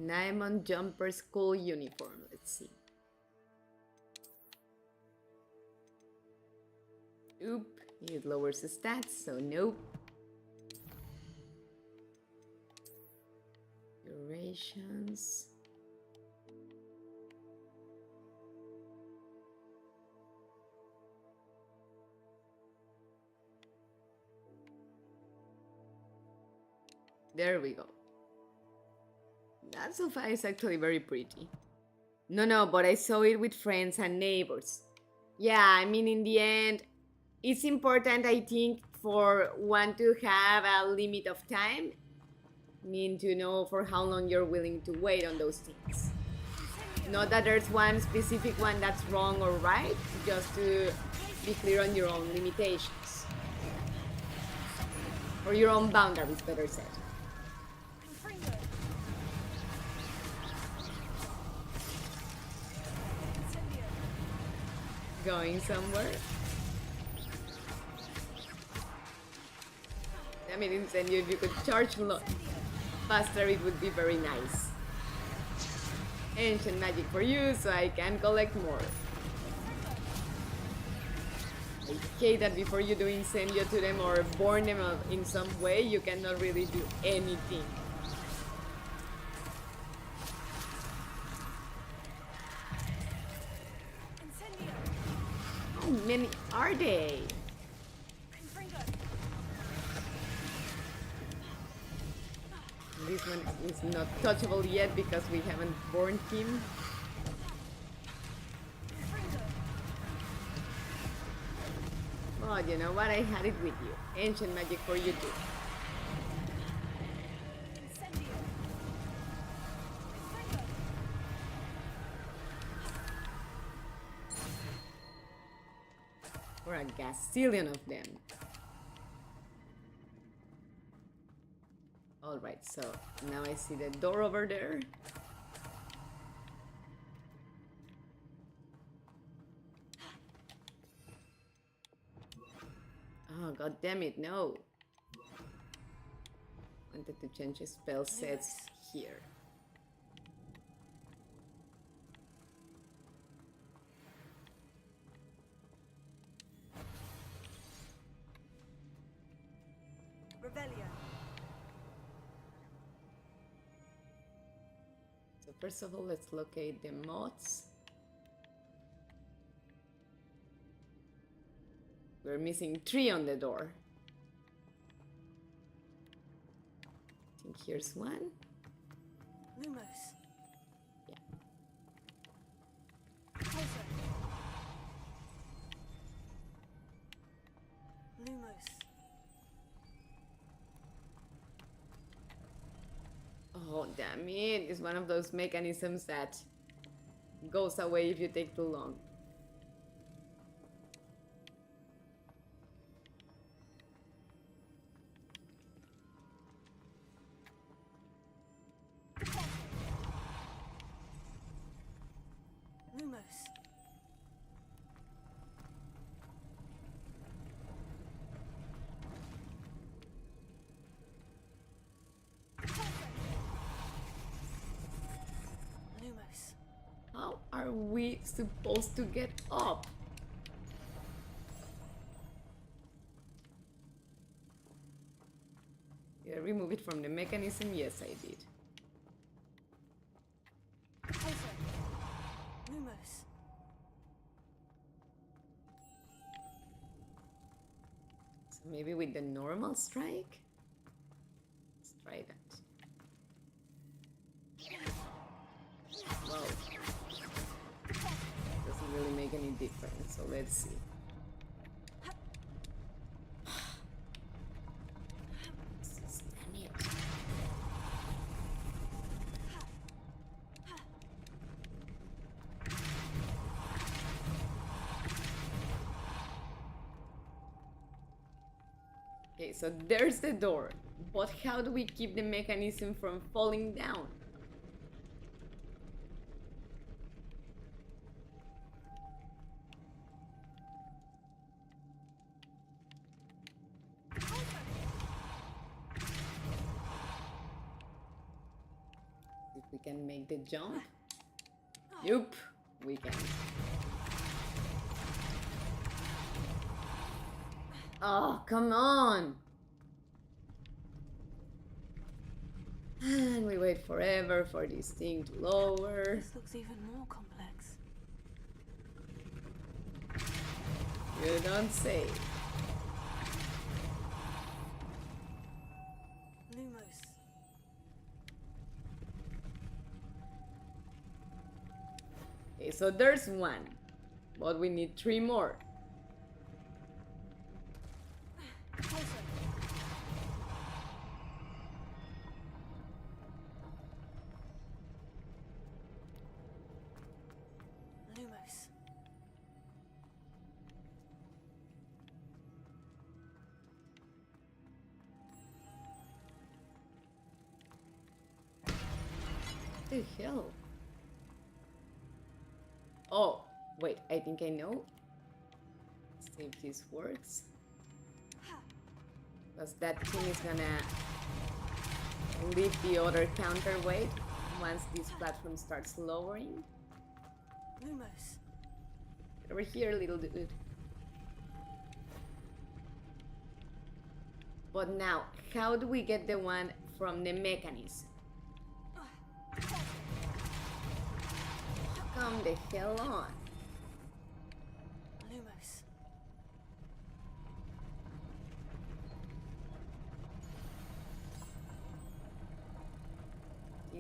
Diamond jumper school uniform. Let's see. Oop. It lowers the stats, so nope. Durations. There we go. That sofa is actually very pretty. No, but I saw it with friends and neighbors. Yeah, I mean, in the end, it's important, I think, for one to have a limit of time. To know for how long you're willing to wait on those things. Not that there's one specific one that's wrong or right, just to be clear on your own limitations. Or your own boundaries, better said. Going somewhere? I mean, Incendio, if you could charge faster, it would be very nice. Ancient magic for you, so I can collect more. I hate that before you do Incendio to them or burn them in some way, you cannot really do anything. How many are they? This one is not touchable yet because we haven't born him. But you know what? I had it with you. Ancient magic for you too. For a gazillion of them. Alright, so now I see the door over there. Oh, god damn it, no. Wanted to change the spell sets here. So first of all, let's locate the moths. We're missing 3 on the door. I think here's one. Lumos. Yeah. Closer. Lumos. Oh, damn it. It's one of those mechanisms that goes away if you take too long. Lumos. Lumos. How are we supposed to get up? Did I remove it from the mechanism? Yes, I did. Closer. Lumos. So maybe with the normal strike? Let's try that. make any difference, so let's see. Damn it. Okay, so there's the door, but how do we keep the mechanism from falling down? If we can make the jump. Yup, we can. Oh, come on! And we wait forever for this thing to lower. This looks even more complex. You don't say. Lumos. Okay, so there's one, but we need 3 more. Lumos. What the hell? Oh, wait, I think I know. Let's see if this works. Because that thing is gonna leave the other counterweight once this platform starts lowering. Lumos. Get over here, little dude. But now, how do we get the one from the mechanism? Come the hell on. Lumos.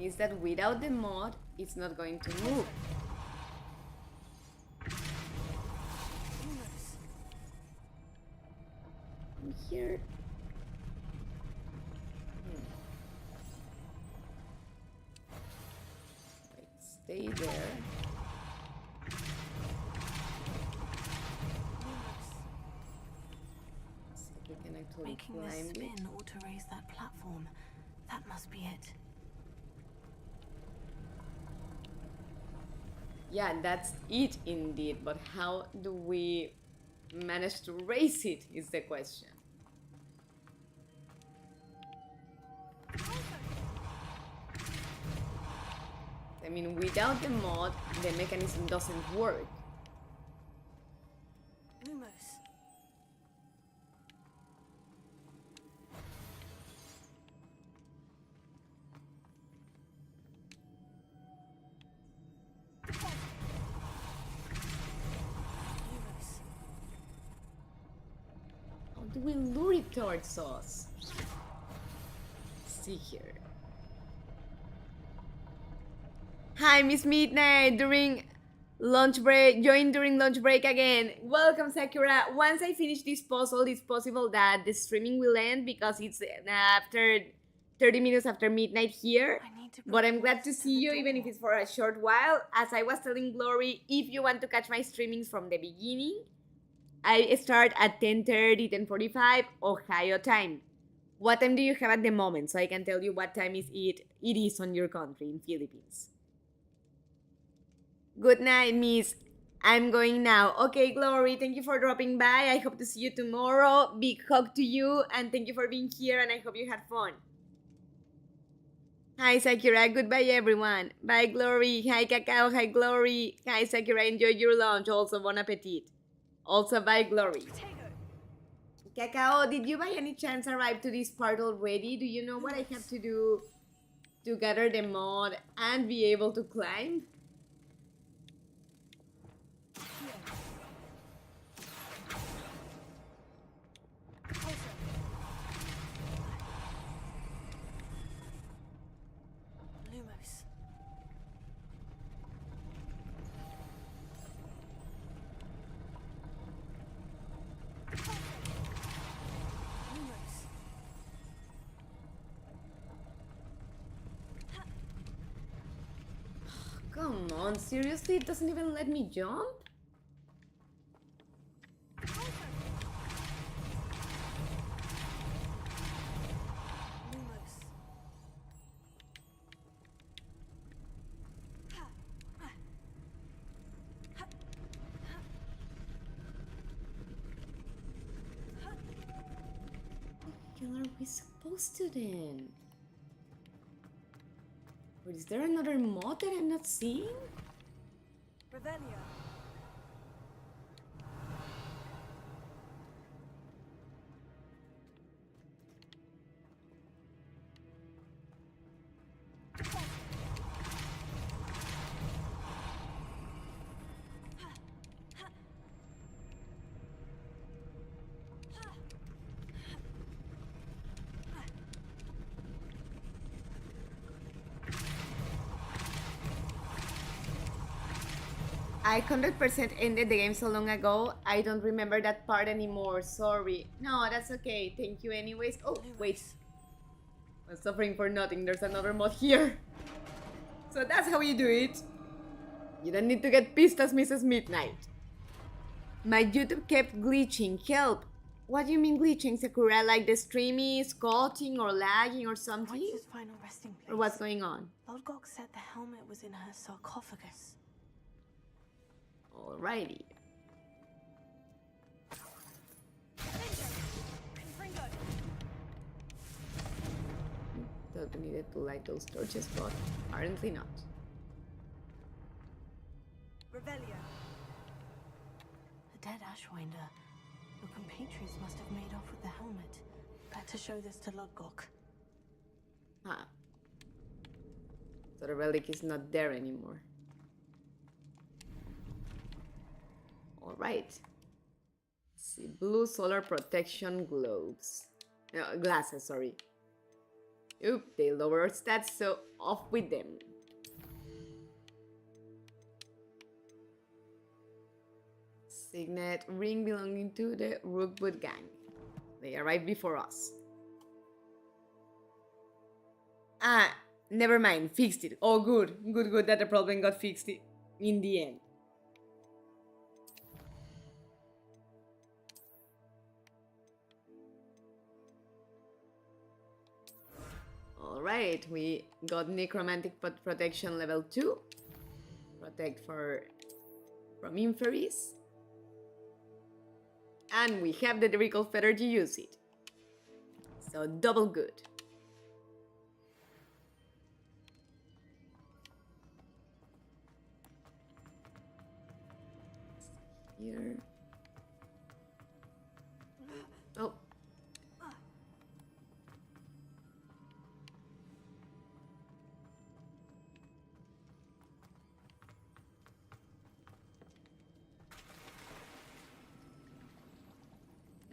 Is that without the mod, it's not going to move. Lumos. From here. Wait, stay there. See if we can actually Making this climb it. spin ought to raise that platform. That must be it. Yeah, that's it indeed, but how do we manage to raise it is the question. I mean, without the mod, the mechanism doesn't work. Lumos. Lumos. How do we lure it towards us? See here. Hi, Miss Midnight, during lunch break, join during lunch break again. Welcome, Sakura. Once I finish this puzzle, it's possible that the streaming will end because it's after 30 minutes after midnight here. I need to But I'm bring glad to this see the you, even if door. it's for a short while. As I was telling Glory, if you want to catch my streamings from the beginning, I start at 10:30, 10:45 Ohio time. What time do you have at the moment? So I can tell you what time it is on your country in Philippines. Good night, miss. I'm going now. Okay, Glory, thank you for dropping by. I hope to see you tomorrow. Big hug to you, and thank you for being here, and I hope you had fun. Hi, Sakura. Goodbye, everyone. Bye, Glory. Hi, Cacao. Hi, Glory. Hi, Sakura. Enjoy your lunch. Also, bon appetit. Also, bye, Glory. Cacao, did you by any chance arrive to this part already? Do you know what I have to do to gather the mod and be able to climb? Lumos. on, seriously? It doesn't even let me jump? Lumos. What are we supposed to then? Or is there another mod that I'm not seeing? Revelio. I 100% ended the game so long ago, I don't remember that part anymore, sorry. No, that's okay, thank you anyways. Oh, wait. I'm suffering for nothing, there's another mod here. So that's how you do it. You don't need to get pissed as Mrs. Midnight. My YouTube kept glitching, help. What do you mean glitching, Sakura? Like the stream is cutting or lagging or something? What's his final resting place? Or what's going on? Lodgok said the helmet was in her sarcophagus. Alrighty. Thought we needed to light those torches, but apparently not. Revelio. The dead Ashwinder. Your compatriots must have made off with the helmet. Better show this to Lodgok. Huh. So the relic is not there anymore. Alright. See, blue solar protection globes. Glasses, sorry. Oop, they lower our stats, so off with them. Signet ring belonging to the Rookwood gang. They arrived before us. Ah, never mind, fixed it. Oh, good, good that the problem got fixed in the end. Alright, we got necromantic protection level 2. Protect from injuries. And we have the Derrickle Feather to use it. So double good. Here. Oh.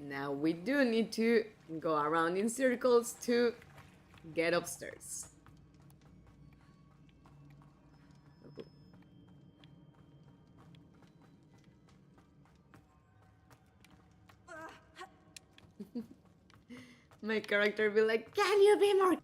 Now we do need to go around in circles to get upstairs. My character will be like, can you be more?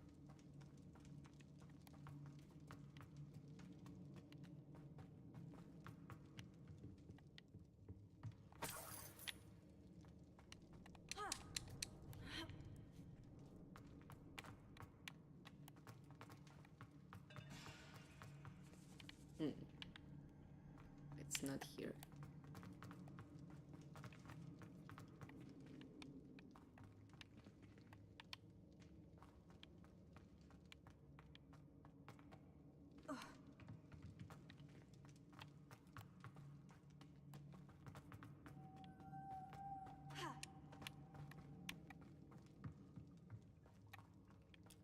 It's not here.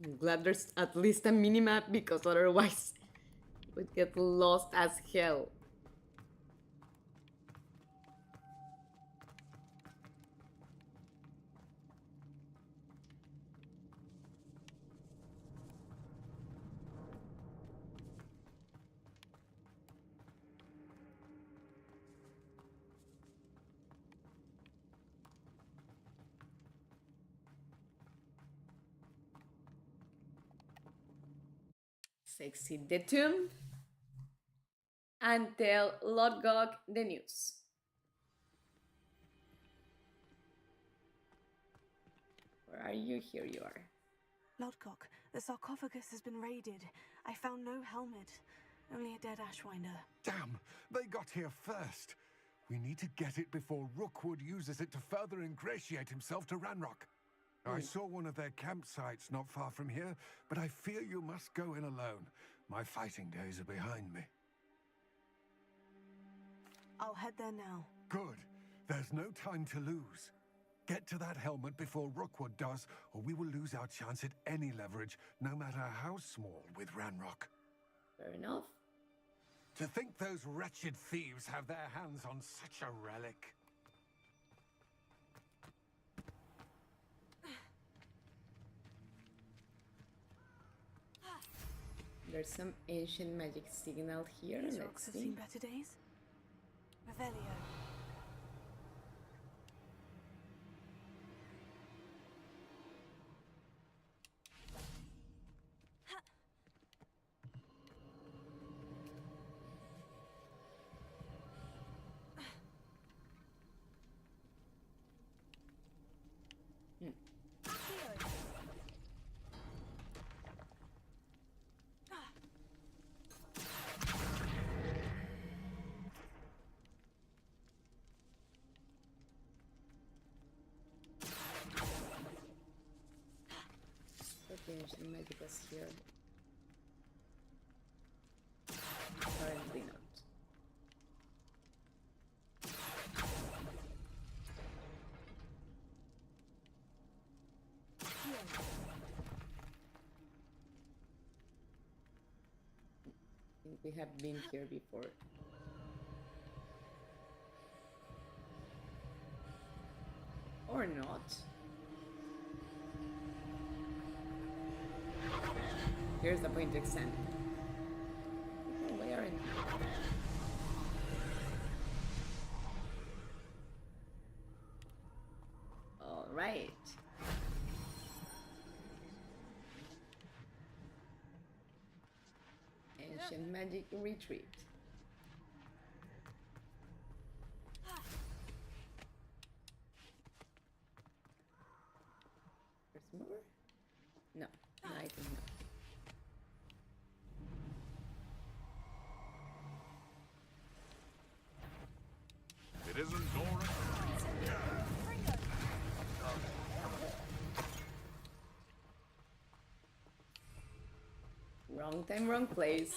I'm glad there's at least a minimap because otherwise we'd get lost as hell. Exit the tomb. and tell Lodgok the news. Where are you? Here you are. Lodgok, the sarcophagus has been raided. I found no helmet, only a dead Ashwinder. Damn, they got here first. We need to get it before Rookwood uses it to further ingratiate himself to Ranrock. I saw one of their campsites not far from here, but I fear you must go in alone. My fighting days are behind me. I'll head there now. Good. There's no time to lose. Get to that helmet before Rookwood does, or we will lose our chance at any leverage, no matter how small, with Ranrock. Fair enough. To think those wretched thieves have their hands on such a relic. There's some ancient magic signal here. These Let's rocks have see. seen better days. Revelio. Ancient magic was here. Apparently not. I think we have been here before. Or not. Here's the point to examine. Oh, where are you? All right. Ancient magic retreat. There's more? No, I think not. It isn't Dora. Wrong time, wrong place.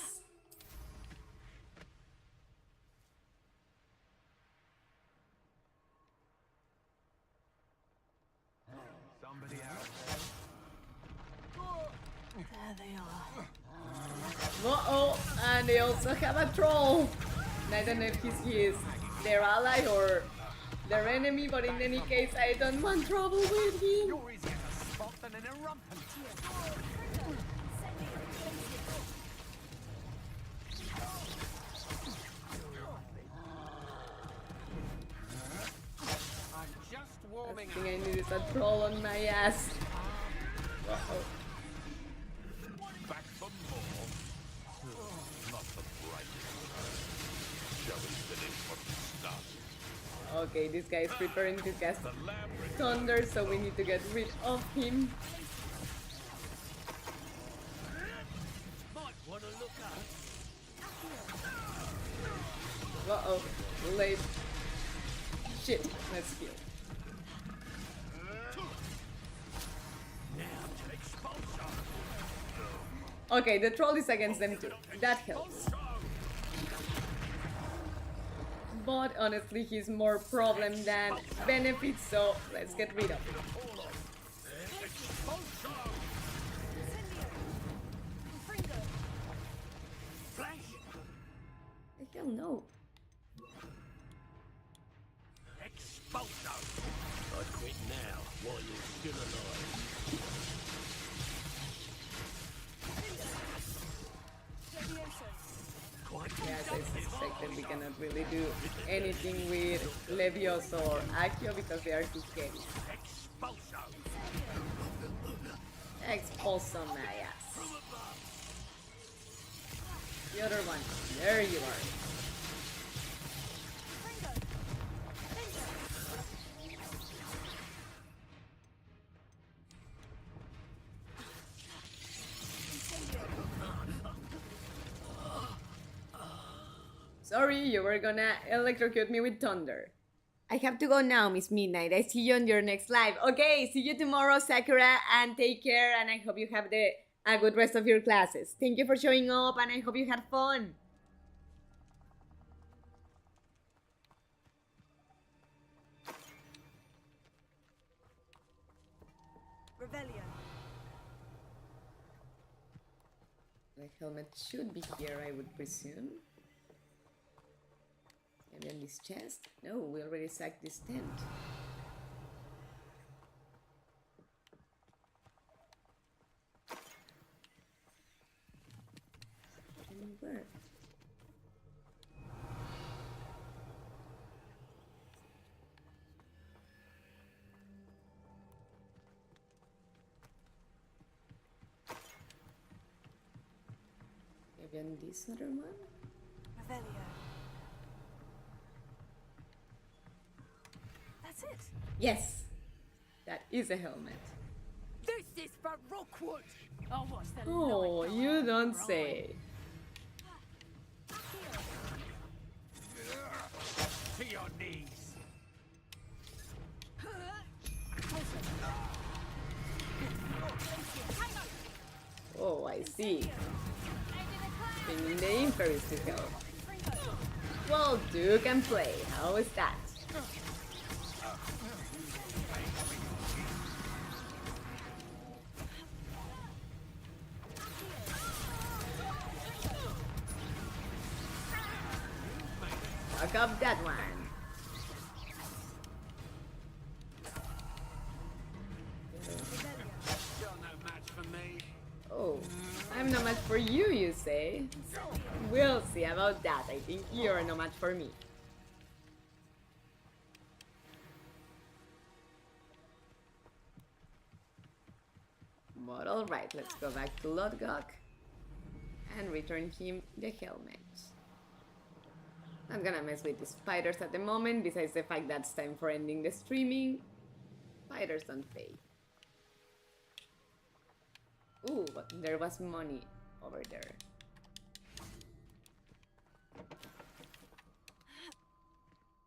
Somebody out There they are. Uh-oh, and they also have a troll. And I don't know if he's their ally or their enemy, but in any case, I don't want trouble with him. You're easier to spot than an erumpent. I'm just warming I think I need is a troll on my ass. Uh-oh. Back for more. Not the brightest. Shall we finish what we started? Okay, this guy is preparing to cast The labyrinth. thunder, so we need to get rid of him. Might want to look up. Uh-oh, late. Shit, let's heal. Now to expulsion. Okay, the troll is against them too. That helps. But honestly, he's more problem than benefit, so let's get rid of him. Hell no. Expulsion. I quit now while you're still alive. Yes, I suspect that we cannot really do anything with Levioso or Accio because they are too heavy. Expulsion my ass. The other one. There you are. Sorry, you were gonna electrocute me with thunder. I have to go now, Miss Midnight. I see you on your next live. Okay, see you tomorrow, Sakura, and take care, and I hope you have a good rest of your classes. Thank you for showing up, and I hope you had fun. Revelio. The helmet should be here, I would presume. And then this chest? No, we already sacked this tent. And where? Maybe on this other one? Revelio. That's it. Yes! That is a helmet. This is for Rookwood. Oh, what's the Oh, you don't say. To your knees. Oh, I see. Bringing the Imperies to help. Well, Duke and play. How is that? Fuck up that one. You're no match for me. Oh, I'm no match for you, you say? We'll see about that. I think you're no match for me. But alright, let's go back to Lodgok and return him the helmet. Not gonna mess with the spiders at the moment, besides the fact that it's time for ending the streaming. Spiders don't pay. Ooh, but there was money over there.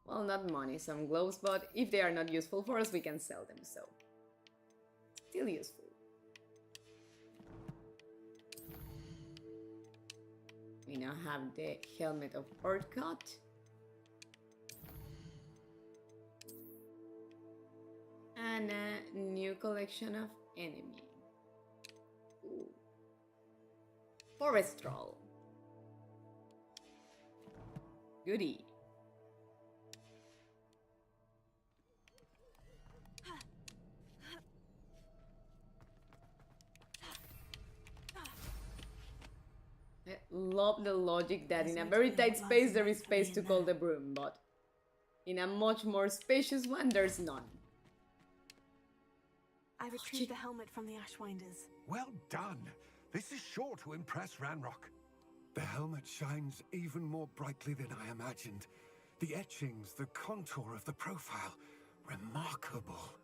Well, not money, some gloves, but if they are not useful for us, we can sell them, so. Still useful. We now have the helmet of Orcot. And a new collection of enemy. Ooh. Forest Troll. Goodie. I love the logic that in a very tight space there is space to call the broom, but in a much more spacious one there's none. I retrieved the helmet from the Ashwinders. Well done. This is sure to impress Ranrock. The helmet shines even more brightly than I imagined. The etchings, the contour of the profile, remarkable.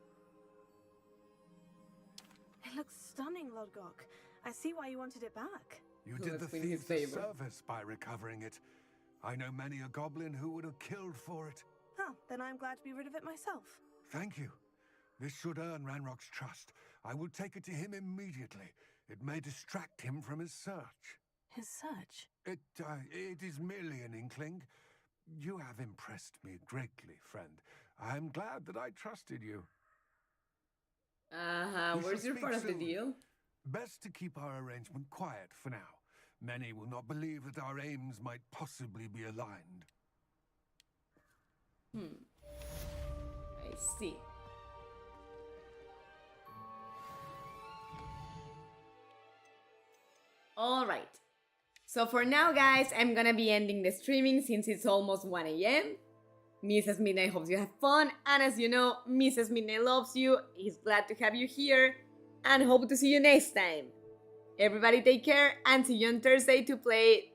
It looks stunning, Lodgok. I see why you wanted it back. You Well, did the that's in his thieves a favor. service by recovering it. I know many a goblin who would have killed for it. Huh, then I'm glad to be rid of it myself. Thank you. This should earn Ranrock's trust. I will take it to him immediately. It may distract him from his search. His search? It is merely an inkling. You have impressed me greatly, friend. I am glad that I trusted you. We Where's shall your speak part of the soon. deal? Best to keep our arrangement quiet for now. Many will not believe that our aims might possibly be aligned. I see. Alright. So for now, guys, I'm gonna be ending the streaming since it's almost 1 AM. Mrs. Midnight hopes you have fun, and as you know, Mrs. Midnight loves you, is glad to have you here, and hope to see you next time. Everybody take care, and see you on Thursday to play